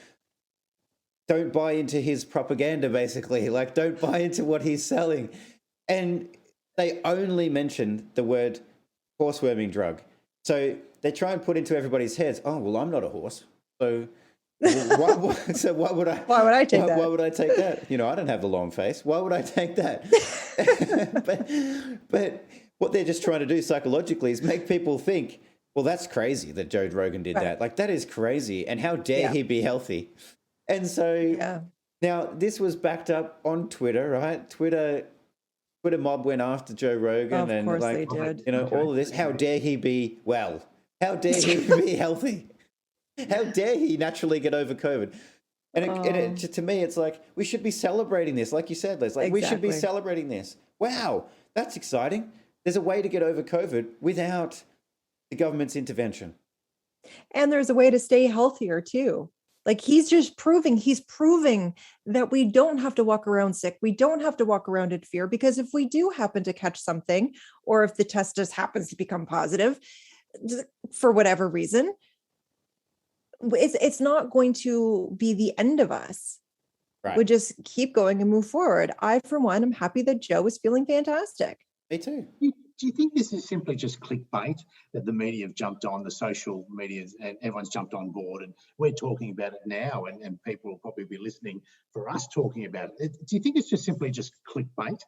Don't buy into his propaganda, basically. Like, don't buy into what he's selling. And they only mentioned the word horseworming drug. So they try and put into everybody's heads, oh, well, I'm not a horse. So why would I take that? Why would I take that? I don't have the long face. Why would I take that? but what they're just trying to do psychologically is make people think, well, that's crazy that Joe Rogan did that. Like, that is crazy. And how dare he be healthy? And so now this was backed up on Twitter, right? Twitter mob went after Joe Rogan, of course they did. All of this. How dare he be well? How dare he be healthy? How dare he naturally get over COVID? And to me, it's like, we should be celebrating this. Like you said, Liz, we should be celebrating this. Wow, that's exciting. There's a way to get over COVID without the government's intervention. And there's a way to stay healthier too. Like, he's proving that we don't have to walk around sick. We don't have to walk around in fear, because if we do happen to catch something, or if the test just happens to become positive for whatever reason, it's not going to be the end of us. Right. We just keep going and move forward. I, for one, am happy that Joe is feeling fantastic. Me too. Do you think this is simply just clickbait, that the media have jumped on, the social media, and everyone's jumped on board, and we're talking about it now, and people will probably be listening for us talking about it? Do you think it's just simply just clickbait?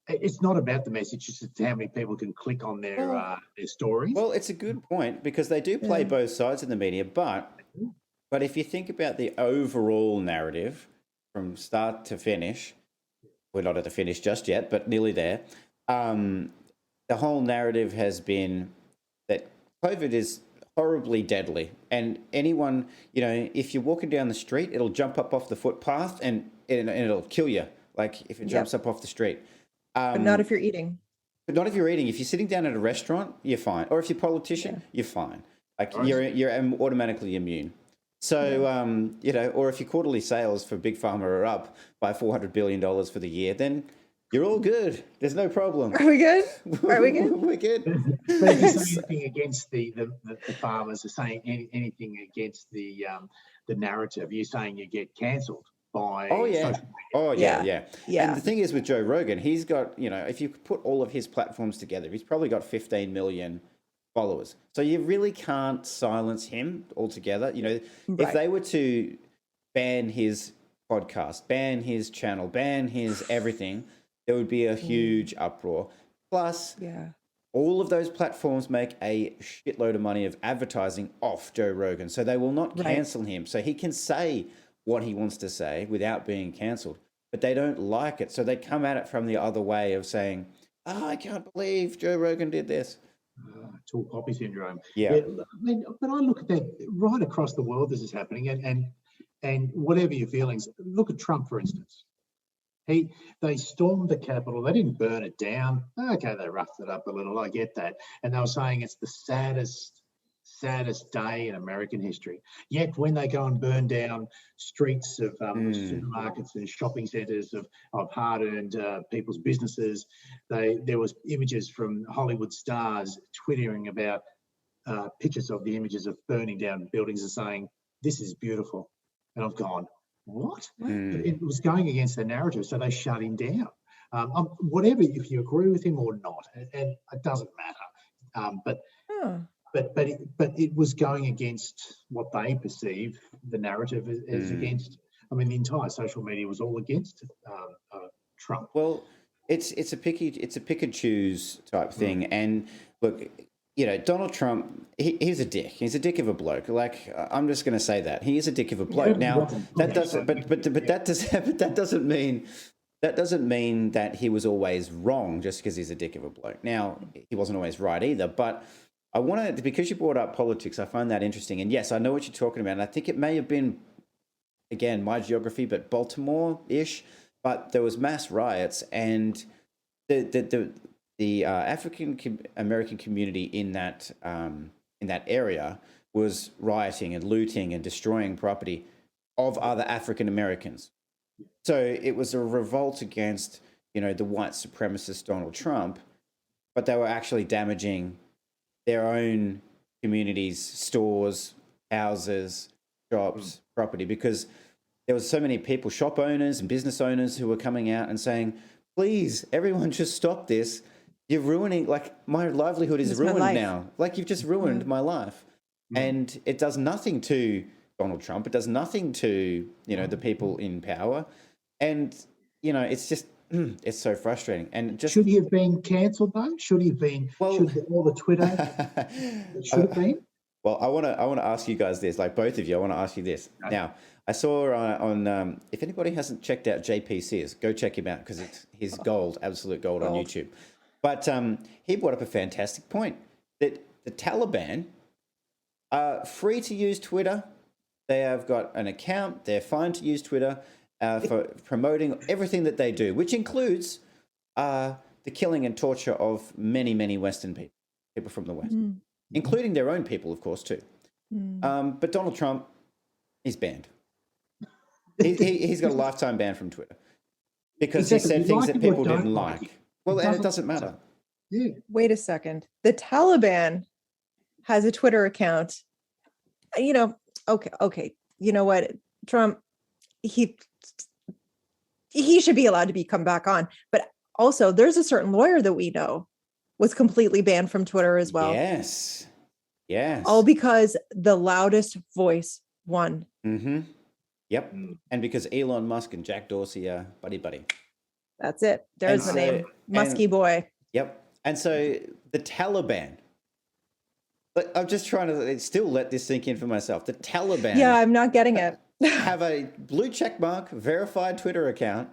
It's not about the message, it's just how many people can click on their stories. Well, it's a good point, because they do play both sides in the media, but if you think about the overall narrative from start to finish, we're not at the finish just yet, but nearly there. The whole narrative has been that COVID is horribly deadly, and anyone, if you're walking down the street, it'll jump up off the footpath and it'll kill you. Like, if it jumps up off the street. But not if you're eating. But not if you're eating. If you're sitting down at a restaurant, you're fine. Or if you're a politician, you're fine. Like, you're automatically immune. So, or if your quarterly sales for Big Pharma are up by $400 billion for the year, then you're all good. There's no problem. Are we good? We're good. But if you say anything against the farmers, are saying anything against the narrative, you're saying you get cancelled by social media. Yeah. And the thing is with Joe Rogan, he's got, if you put all of his platforms together, he's probably got 15 million followers. So you really can't silence him altogether. You know, if they were to ban his podcast, ban his channel, ban his everything, there would be a huge uproar. Plus, all of those platforms make a shitload of money of advertising off Joe Rogan. So they will not cancel him. So he can say what he wants to say without being cancelled. But they don't like it. So they come at it from the other way of saying, oh, I can't believe Joe Rogan did this. Tall poppy syndrome. Yeah. I mean, but I look at that right across the world, this is happening. And whatever your feelings, look at Trump, for instance. They stormed the Capitol. They didn't burn it down. Okay, they roughed it up a little. I get that. And they were saying it's the saddest day in American history. Yet when they go and burn down streets of supermarkets and shopping centres of hard-earned people's businesses, there was images from Hollywood stars twittering about pictures of the images of burning down buildings and saying, "This is beautiful." And I've gone, what? It was going against the narrative, so they shut him down. Whatever, if you agree with him or not, and it doesn't matter. But it was going against what they perceive the narrative is against. I mean, the entire social media was all against Trump. Well, it's a pick and choose type thing. And look, you know, Donald Trump, he's a dick. He's a dick of a bloke. Like, I'm just going to say that he is a dick of a bloke. Now, that doesn't, but that doesn't mean that he was always wrong just because he's a dick of a bloke. Now, he wasn't always right either. But I want to, because you brought up politics, I find that interesting. And yes, I know what you're talking about. And I think it may have been, again, my geography, but Baltimore-ish. But there was mass riots, and the African American community in that area was rioting and looting and destroying property of other African Americans. So it was a revolt against, you know, the white supremacist Donald Trump, but they were actually damaging their own communities, stores, houses, shops, property, because there was so many people, shop owners and business owners, who were coming out and saying, please, everyone just stop this. You're ruining, like, my livelihood is ruined now. Like, you've just ruined my life. And it does nothing to Donald Trump. It does nothing to, you know, the people in power. And, you know, it's just, it's so frustrating. And just, should he have been cancelled though? Should he have been, should all the Twitter, should have been? Well, I want to ask you guys this, like both of you, I want to ask you this. Okay. Now, I saw on if anybody hasn't checked out JP Sears, go check him out, because it's his gold, absolute gold on YouTube. But he brought up a fantastic point that the Taliban are free to use Twitter. They have got an account. They're fine to use Twitter for promoting everything that they do, which includes the killing and torture of many, many Western people from the West, including their own people, of course, too. But Donald Trump, he's banned. He's got a lifetime ban from Twitter because he said things that people didn't like. Well, and it doesn't matter. Yeah. Wait a second. The Taliban has a Twitter account. You know, okay. You know what? Trump, he should be allowed to come back on. But also, there's a certain lawyer that we know was completely banned from Twitter as well. Yes. All because the loudest voice won. Yep. And because Elon Musk and Jack Dorsey are buddy. That's it. There's the name. Muskie boy. Yep. And so the Taliban, I'm just trying to still let this sink in for myself. The Taliban. Yeah, I'm not getting it. have a blue check mark, verified Twitter account,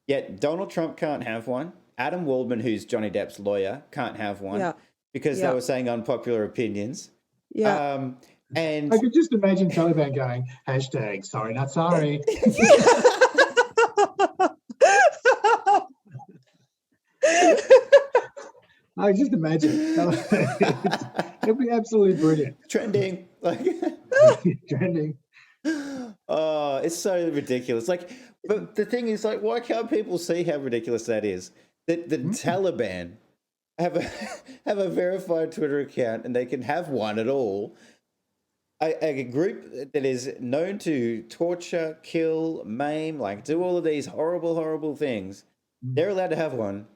yet Donald Trump can't have one. Adam Waldman, who's Johnny Depp's lawyer, can't have one because they were saying unpopular opinions. Yeah. And I could just imagine Taliban going, hashtag sorry, not sorry. I just imagine. It'd be absolutely brilliant. Trending. Trending. Oh, it's so ridiculous. Like, but the thing is, like, why can't people see how ridiculous that is? That the Taliban have a verified Twitter account, and they can have one at all. A group that is known to torture, kill, maim, like do all of these horrible, horrible things. They're allowed to have one,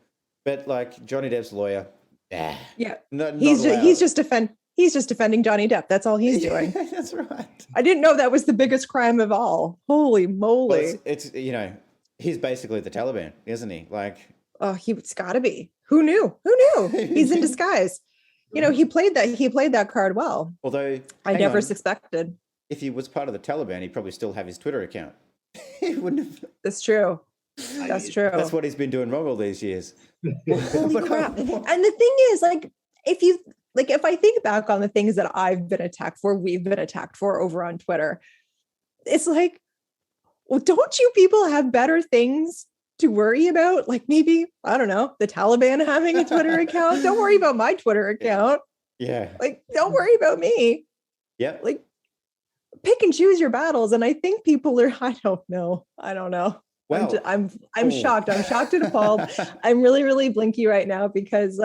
but like Johnny Depp's lawyer Yeah. Yeah. Not He's allowed. just defending Johnny Depp. That's all he's doing. That's right. I didn't know that was the biggest crime of all. Holy moly. Well, it's he's basically the Taliban, isn't he? Like, Oh, he's got to be. Who knew? Who knew? He's in disguise. He played that card well. although I hang never on, suspected. if he was part of the Taliban, he'd probably still have his Twitter account. He wouldn't have. That's true. That's true. That's what he's been doing wrong all these years. Holy crap. And the thing is, if I think back on the things that I've been attacked for, we've been attacked for over on Twitter, it's like, well, don't you people have better things to worry about? Like maybe, I don't know, the Taliban having a Twitter account. Don't worry about my Twitter account. Yeah. Like, don't worry about me. Yeah. Like, pick and choose your battles. And I think people are, I don't know. Well, I'm shocked. I'm shocked and appalled. I'm really, really blinky right now because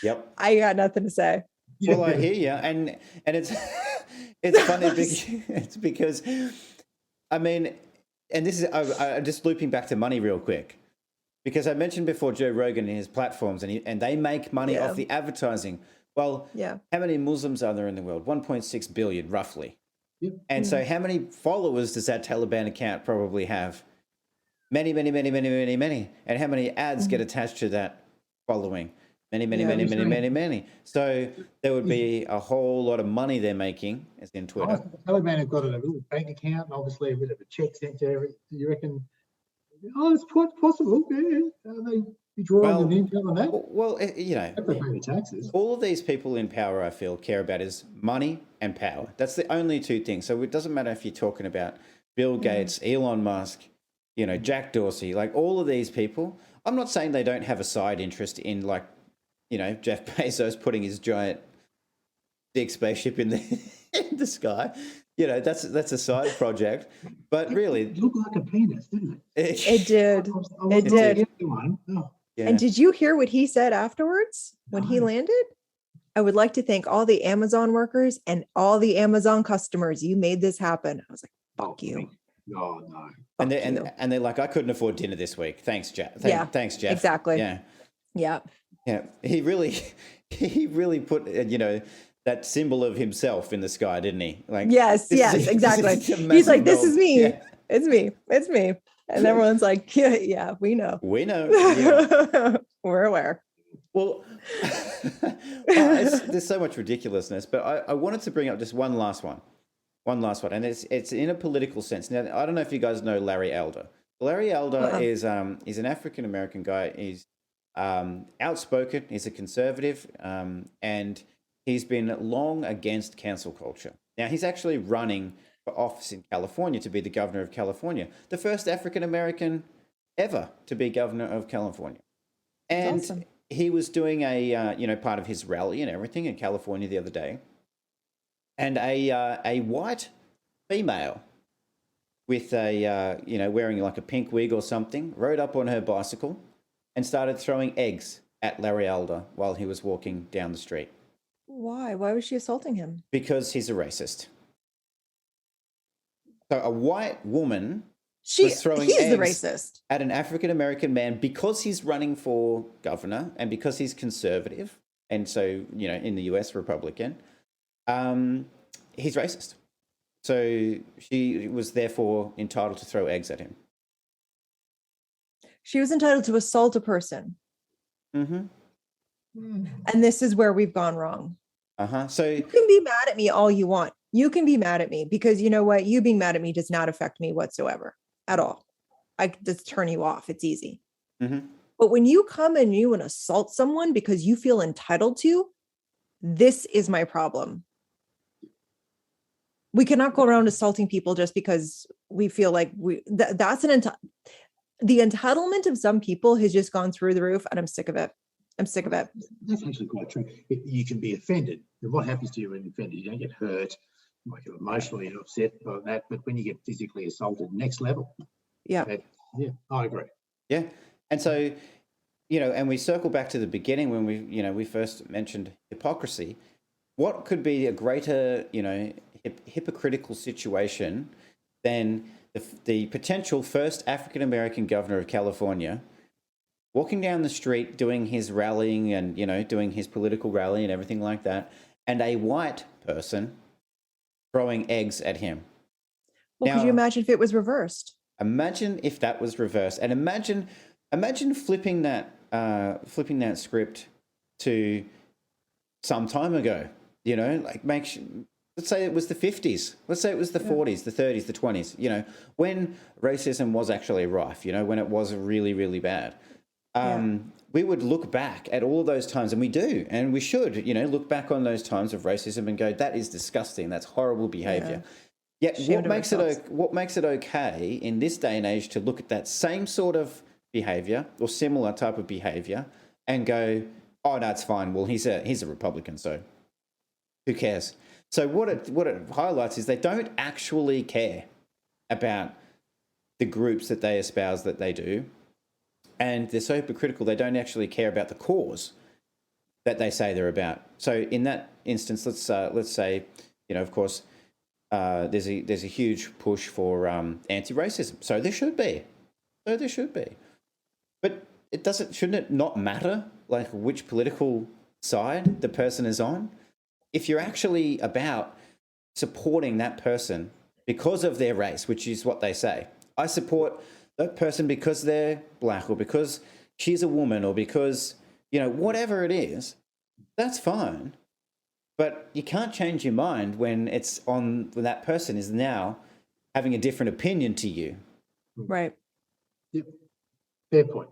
yep. I got nothing to say. Well, I hear you, and it's it's funny because I mean, and this is I'm just looping back to money real quick because I mentioned before Joe Rogan and his platforms, and they make money off the advertising. Well, how many Muslims are there in the world? 1.6 billion, roughly. Yep. And so, how many followers does that Taliban account probably have? Many, many, many, many, many, many. And how many ads get attached to that following? Many, many, many, many, many, many. So there would be a whole lot of money they're making, as in Twitter. The Taliban have got a little bank account, and obviously a bit of a check sent to every. You reckon? Oh, it's quite possible. Yeah, they be drawing an income on that. Well, Have to pay the taxes. all of these people in power, I feel, care about is money and power. That's the only two things. So it doesn't matter if you're talking about Bill Gates, Elon Musk, Jack Dorsey, like all of these people. I'm not saying they don't have a side interest in, like, Jeff Bezos putting his giant dick spaceship in the sky. That's a side project. But really, It looked like a penis, didn't it? It did. It did. Yeah. And did you hear what he said afterwards when he landed? I would like to thank all the Amazon workers and all the Amazon customers. You made this happen. I was like, fuck you. Oh, no. And they're like, I couldn't afford dinner this week. Thanks, Jeff. Thanks, Jeff. Exactly. Yeah. Yeah. Yeah. He really put, that symbol of himself in the sky, didn't he? Like, yes, exactly. He's like, this is me. Yeah. It's me. And everyone's like, yeah, we know. We know. Yeah. We're aware. Well, there's so much ridiculousness, but I wanted to bring up just one last one, and it's in a political sense. Now, I don't know if you guys know Larry Elder. Larry Elder is an African American guy. He's outspoken. He's a conservative, and he's been long against cancel culture. Now, he's actually running for office in California to be the governor of California, the first African American ever to be governor of California. And awesome. He was doing a part of his rally and everything in California the other day, and a white female with wearing like a pink wig or something rode up on her bicycle and started throwing eggs at Larry Elder while he was walking down the street. Why? Why was she assaulting him? Because he's a racist. So a white woman He's throwing the eggs racist at an African-American man because he's running for governor and because he's conservative. And so, in the US, Republican, he's racist. So she was therefore entitled to throw eggs at him. She was entitled to assault a person. Mm-hmm. And this is where we've gone wrong. So you can be mad at me all you want. You can be mad at me because you know what? You being mad at me does not affect me whatsoever at all. I could just turn you off. It's easy. Mm-hmm. But when you come and assault someone because you feel entitled to, this is my problem. We cannot go around assaulting people just because we feel like that's the entitlement of some people has just gone through the roof, and I'm sick of it. That's actually quite true. You can be offended. And what happens to you when you're offended? You don't get hurt. You might get emotionally upset by that, but when you get physically assaulted, next level. Yeah. I agree. Yeah. And so, and we circle back to the beginning when we first mentioned hypocrisy. What could be a greater, hypocritical situation than the potential first African-American governor of California walking down the street doing his rallying and, doing his political rally and everything like that, and a white person throwing eggs at him. Well, could you imagine if it was reversed? Imagine if that was reversed, and imagine flipping that script to some time ago. Let's say it was the 50s. Let's say it was the 40s, the 30s, the 20s. When racism was actually rife. When it was really, really bad. We would look back at all those times, and we do, and we should. Look back on those times of racism and go, "That is disgusting. That's horrible behaviour." Yet, what makes it okay in this day and age to look at that same sort of behaviour or similar type of behaviour and go, "Oh, no, it's fine. Well, he's a Republican, so who cares?" So what it highlights is they don't actually care about the groups that they espouse that they do, and they're so hypocritical. They don't actually care about the cause that they say they're about. So in that instance, let's say, of course, there's a huge push for anti-racism. So there should be. But shouldn't it not matter like which political side the person is on? If you're actually about supporting that person because of their race, which is what they say, I support that person because they're black or because she's a woman or because, whatever it is, that's fine. But you can't change your mind when when that person is now having a different opinion to you. Right. Yep. Fair point.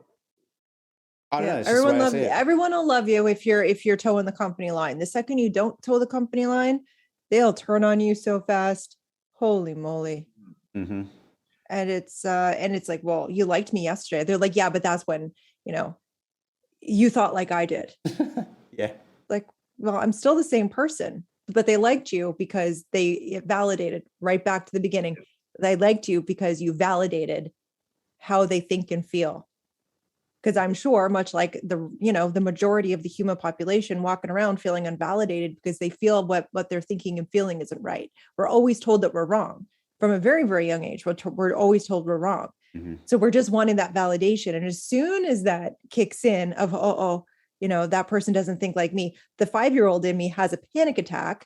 I don't know. Everyone will love you if you're toeing the company line. The second you don't toe the company line, they'll turn on you so fast. Holy moly. Mm-hmm. And it's like, well, you liked me yesterday. They're like, yeah, but that's when, you thought like I did. Yeah. Like, well, I'm still the same person, but they liked you because it validated right back to the beginning. They liked you because you validated how they think and feel. Because I'm sure, much like the majority of the human population walking around feeling unvalidated because they feel what they're thinking and feeling isn't right. We're always told that we're wrong from a very, very young age. We're always told we're wrong. Mm-hmm. So we're just wanting that validation. And as soon as that kicks in of, that person doesn't think like me, the 5-year-old in me has a panic attack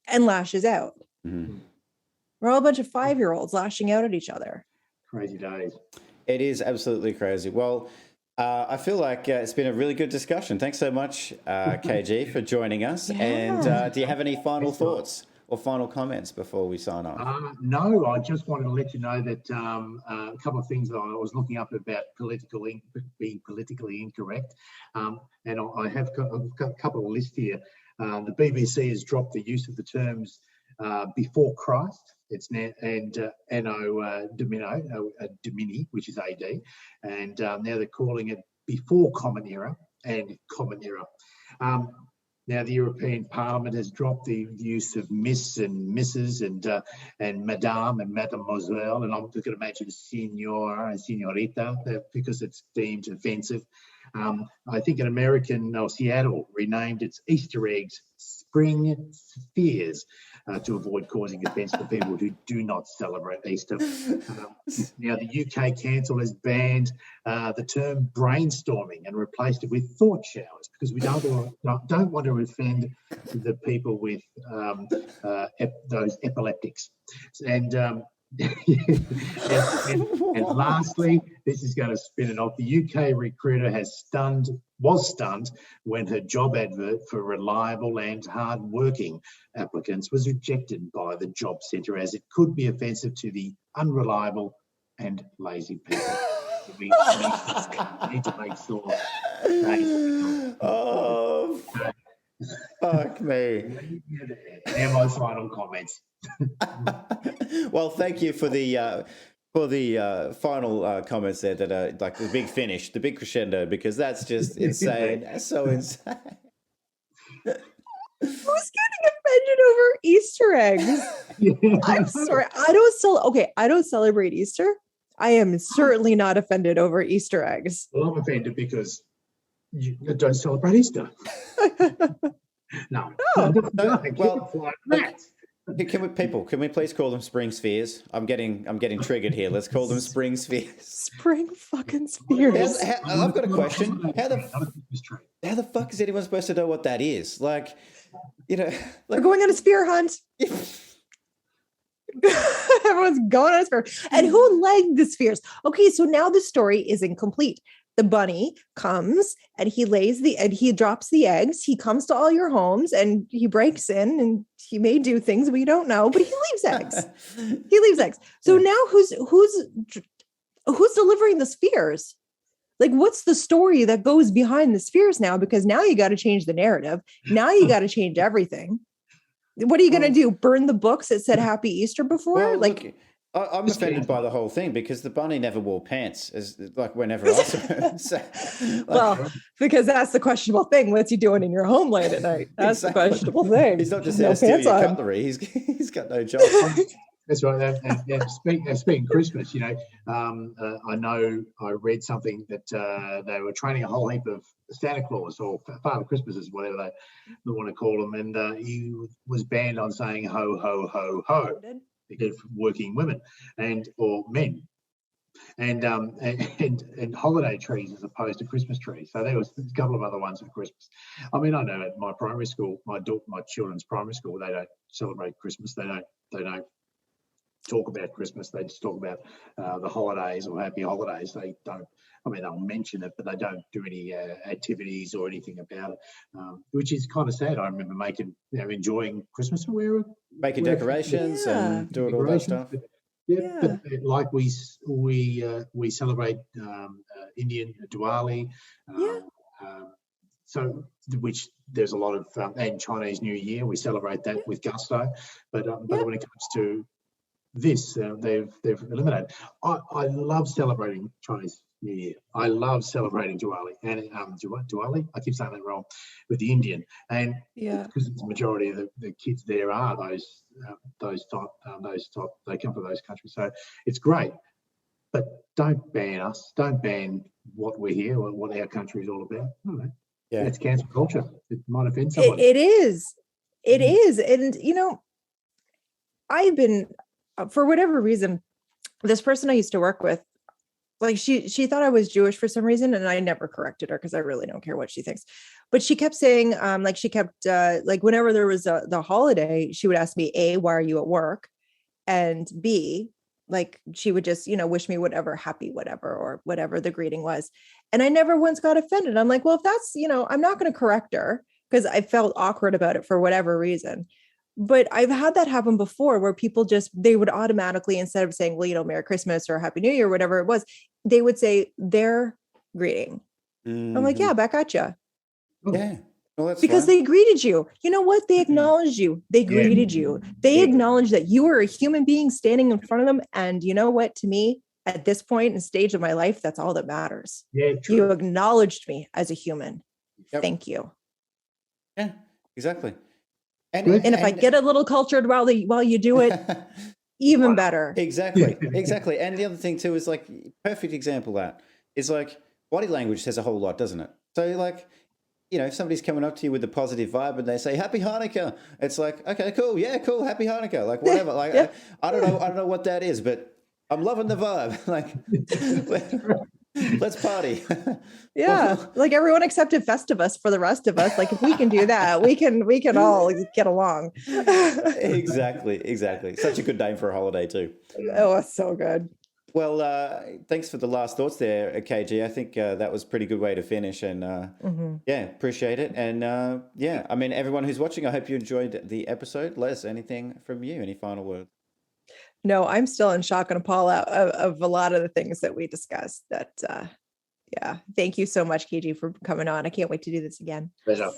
and lashes out. Mm-hmm. We're all a bunch of 5-year-olds lashing out at each other. Crazy days. It is absolutely crazy. Well, I feel like it's been a really good discussion. Thanks so much, KG, for joining us. Yeah. And do you have any final thoughts or final comments before we sign off? No, I just wanted to let you know that a couple of things that I was looking up about being politically incorrect. And I have got a couple of lists here. The BBC has dropped the use of the terms before Christ. It's now Anno Domini, which is AD, and now they're calling it before Common Era and Common Era. Now the European Parliament has dropped the use of Miss and Mrs. and Madame and Mademoiselle, and I'm just going to imagine Signor and Signorita because it's deemed offensive. I think Seattle renamed its Easter eggs Spring Spheres to avoid causing offence to people who do not celebrate Easter. Now, the UK Council has banned the term brainstorming and replaced it with thought showers because we don't want to offend the people with those epileptics. And lastly, this is going to spin it off. The UK recruiter was stunned when her job advert for reliable and hard-working applicants was rejected by the job centre as it could be offensive to the unreliable and lazy people. We need to make sure. Oh, fuck me. They're my final comments. Well, thank you for the final comments there that are like the big finish, the big crescendo, because that's just insane. That's so insane. Who's getting offended over Easter eggs? Yeah. I'm sorry. I don't celebrate Easter. I am certainly not offended over Easter eggs. Well, I'm offended because you don't celebrate Easter. No. Well, Can we please call them spring spheres? I'm getting triggered here. Let's call them spring spheres. Spring fucking spheres. I've got a question. How the fuck is anyone supposed to know what that is? Like, We're going on a sphere hunt. Everyone's going on a sphere. And who legged the spheres? Okay, so now the story is incomplete. The bunny comes and he drops the eggs. He comes to all your homes and he breaks in, and he may do things we don't know, but he leaves eggs. So now who's delivering the spheres? Like, what's the story that goes behind the spheres now? Because now you got to change the narrative. Now you got to change everything. What are you going to do? Burn the books that said Happy Easter before? Well, like, look, I'm offended by the whole thing because the bunny never wore pants, whenever I saw him. Well, because that's the questionable thing. What's he doing in your homeland at night? That's the questionable thing. He's not just there to steal your cutlery. He's got no job. That's right. And speaking of Christmas, I know I read something that they were training a whole heap of Santa Claus or Father Christmases, whatever they want to call them, and he was banned on saying ho, ho, ho, ho. Because working women or men, and holiday trees as opposed to Christmas trees. So there was a couple of other ones for Christmas. I mean, I know at my primary school, my children's primary school, they don't celebrate Christmas. They don't talk about Christmas. They just talk about the holidays or happy holidays. They don't. I mean, they'll mention it, but they don't do any activities or anything about it, which is kind of sad. I remember enjoying Christmas. Making decorations and doing all that stuff. But like we celebrate Indian Diwali, so which there's a lot of and Chinese New Year. We celebrate that with gusto, but when it comes to this, they've eliminated. I love celebrating Chinese New Year. I love celebrating Diwali and Diwali. I keep saying that wrong with the Indian, and because the majority of the kids there are those type they come from those countries. So it's great, but don't ban us. Don't ban what we're here or what our country is all about. I don't know. Yeah, it's cancel culture. It might offend someone. It is, and I've been, for whatever reason, this person I used to work with, like she thought I was Jewish for some reason, and I never corrected her because I really don't care what she thinks. But she kept saying, whenever there was the holiday, she would ask me, A, why are you at work? And B, like she would just, wish me whatever, happy whatever, or whatever the greeting was. And I never once got offended. I'm like, well, if that's, I'm not going to correct her because I felt awkward about it for whatever reason. But I've had that happen before where people they would automatically, instead of saying, well, Merry Christmas or Happy New Year, or whatever it was, they would say their greeting. Mm-hmm. I'm like, yeah, back at you. Yeah. Well, that's because fine. They greeted you. You know what? They acknowledged you. They greeted you. They acknowledged that you were a human being standing in front of them. And you know what? To me, at this point and stage of my life, that's all that matters. Yeah, true. You acknowledged me as a human. Yep. Thank you. Yeah, exactly. And if I get a little cultured while you do it, even better. Exactly. And the other thing too is like perfect example of that is like body language says a whole lot, doesn't it? So like, if somebody's coming up to you with a positive vibe and they say Happy Hanukkah, it's like, okay, cool, yeah, cool, Happy Hanukkah, like whatever. Like I don't know what that is, but I'm loving the vibe. Like let's party. Yeah, like everyone excepted Festivus for the rest of us. Like if we can do that, we can all get along. Exactly. Such a good name for a holiday too. Oh, it's so good. Well, thanks for the last thoughts there, KG. I think that was a pretty good way to finish, and appreciate it. And I mean, everyone who's watching, I hope you enjoyed the episode. Les, anything from you? Any final words? No, I'm still in shock and appall of a lot of the things that we discussed. Thank you so much, KG, for coming on. I can't wait to do this again. Pleasure.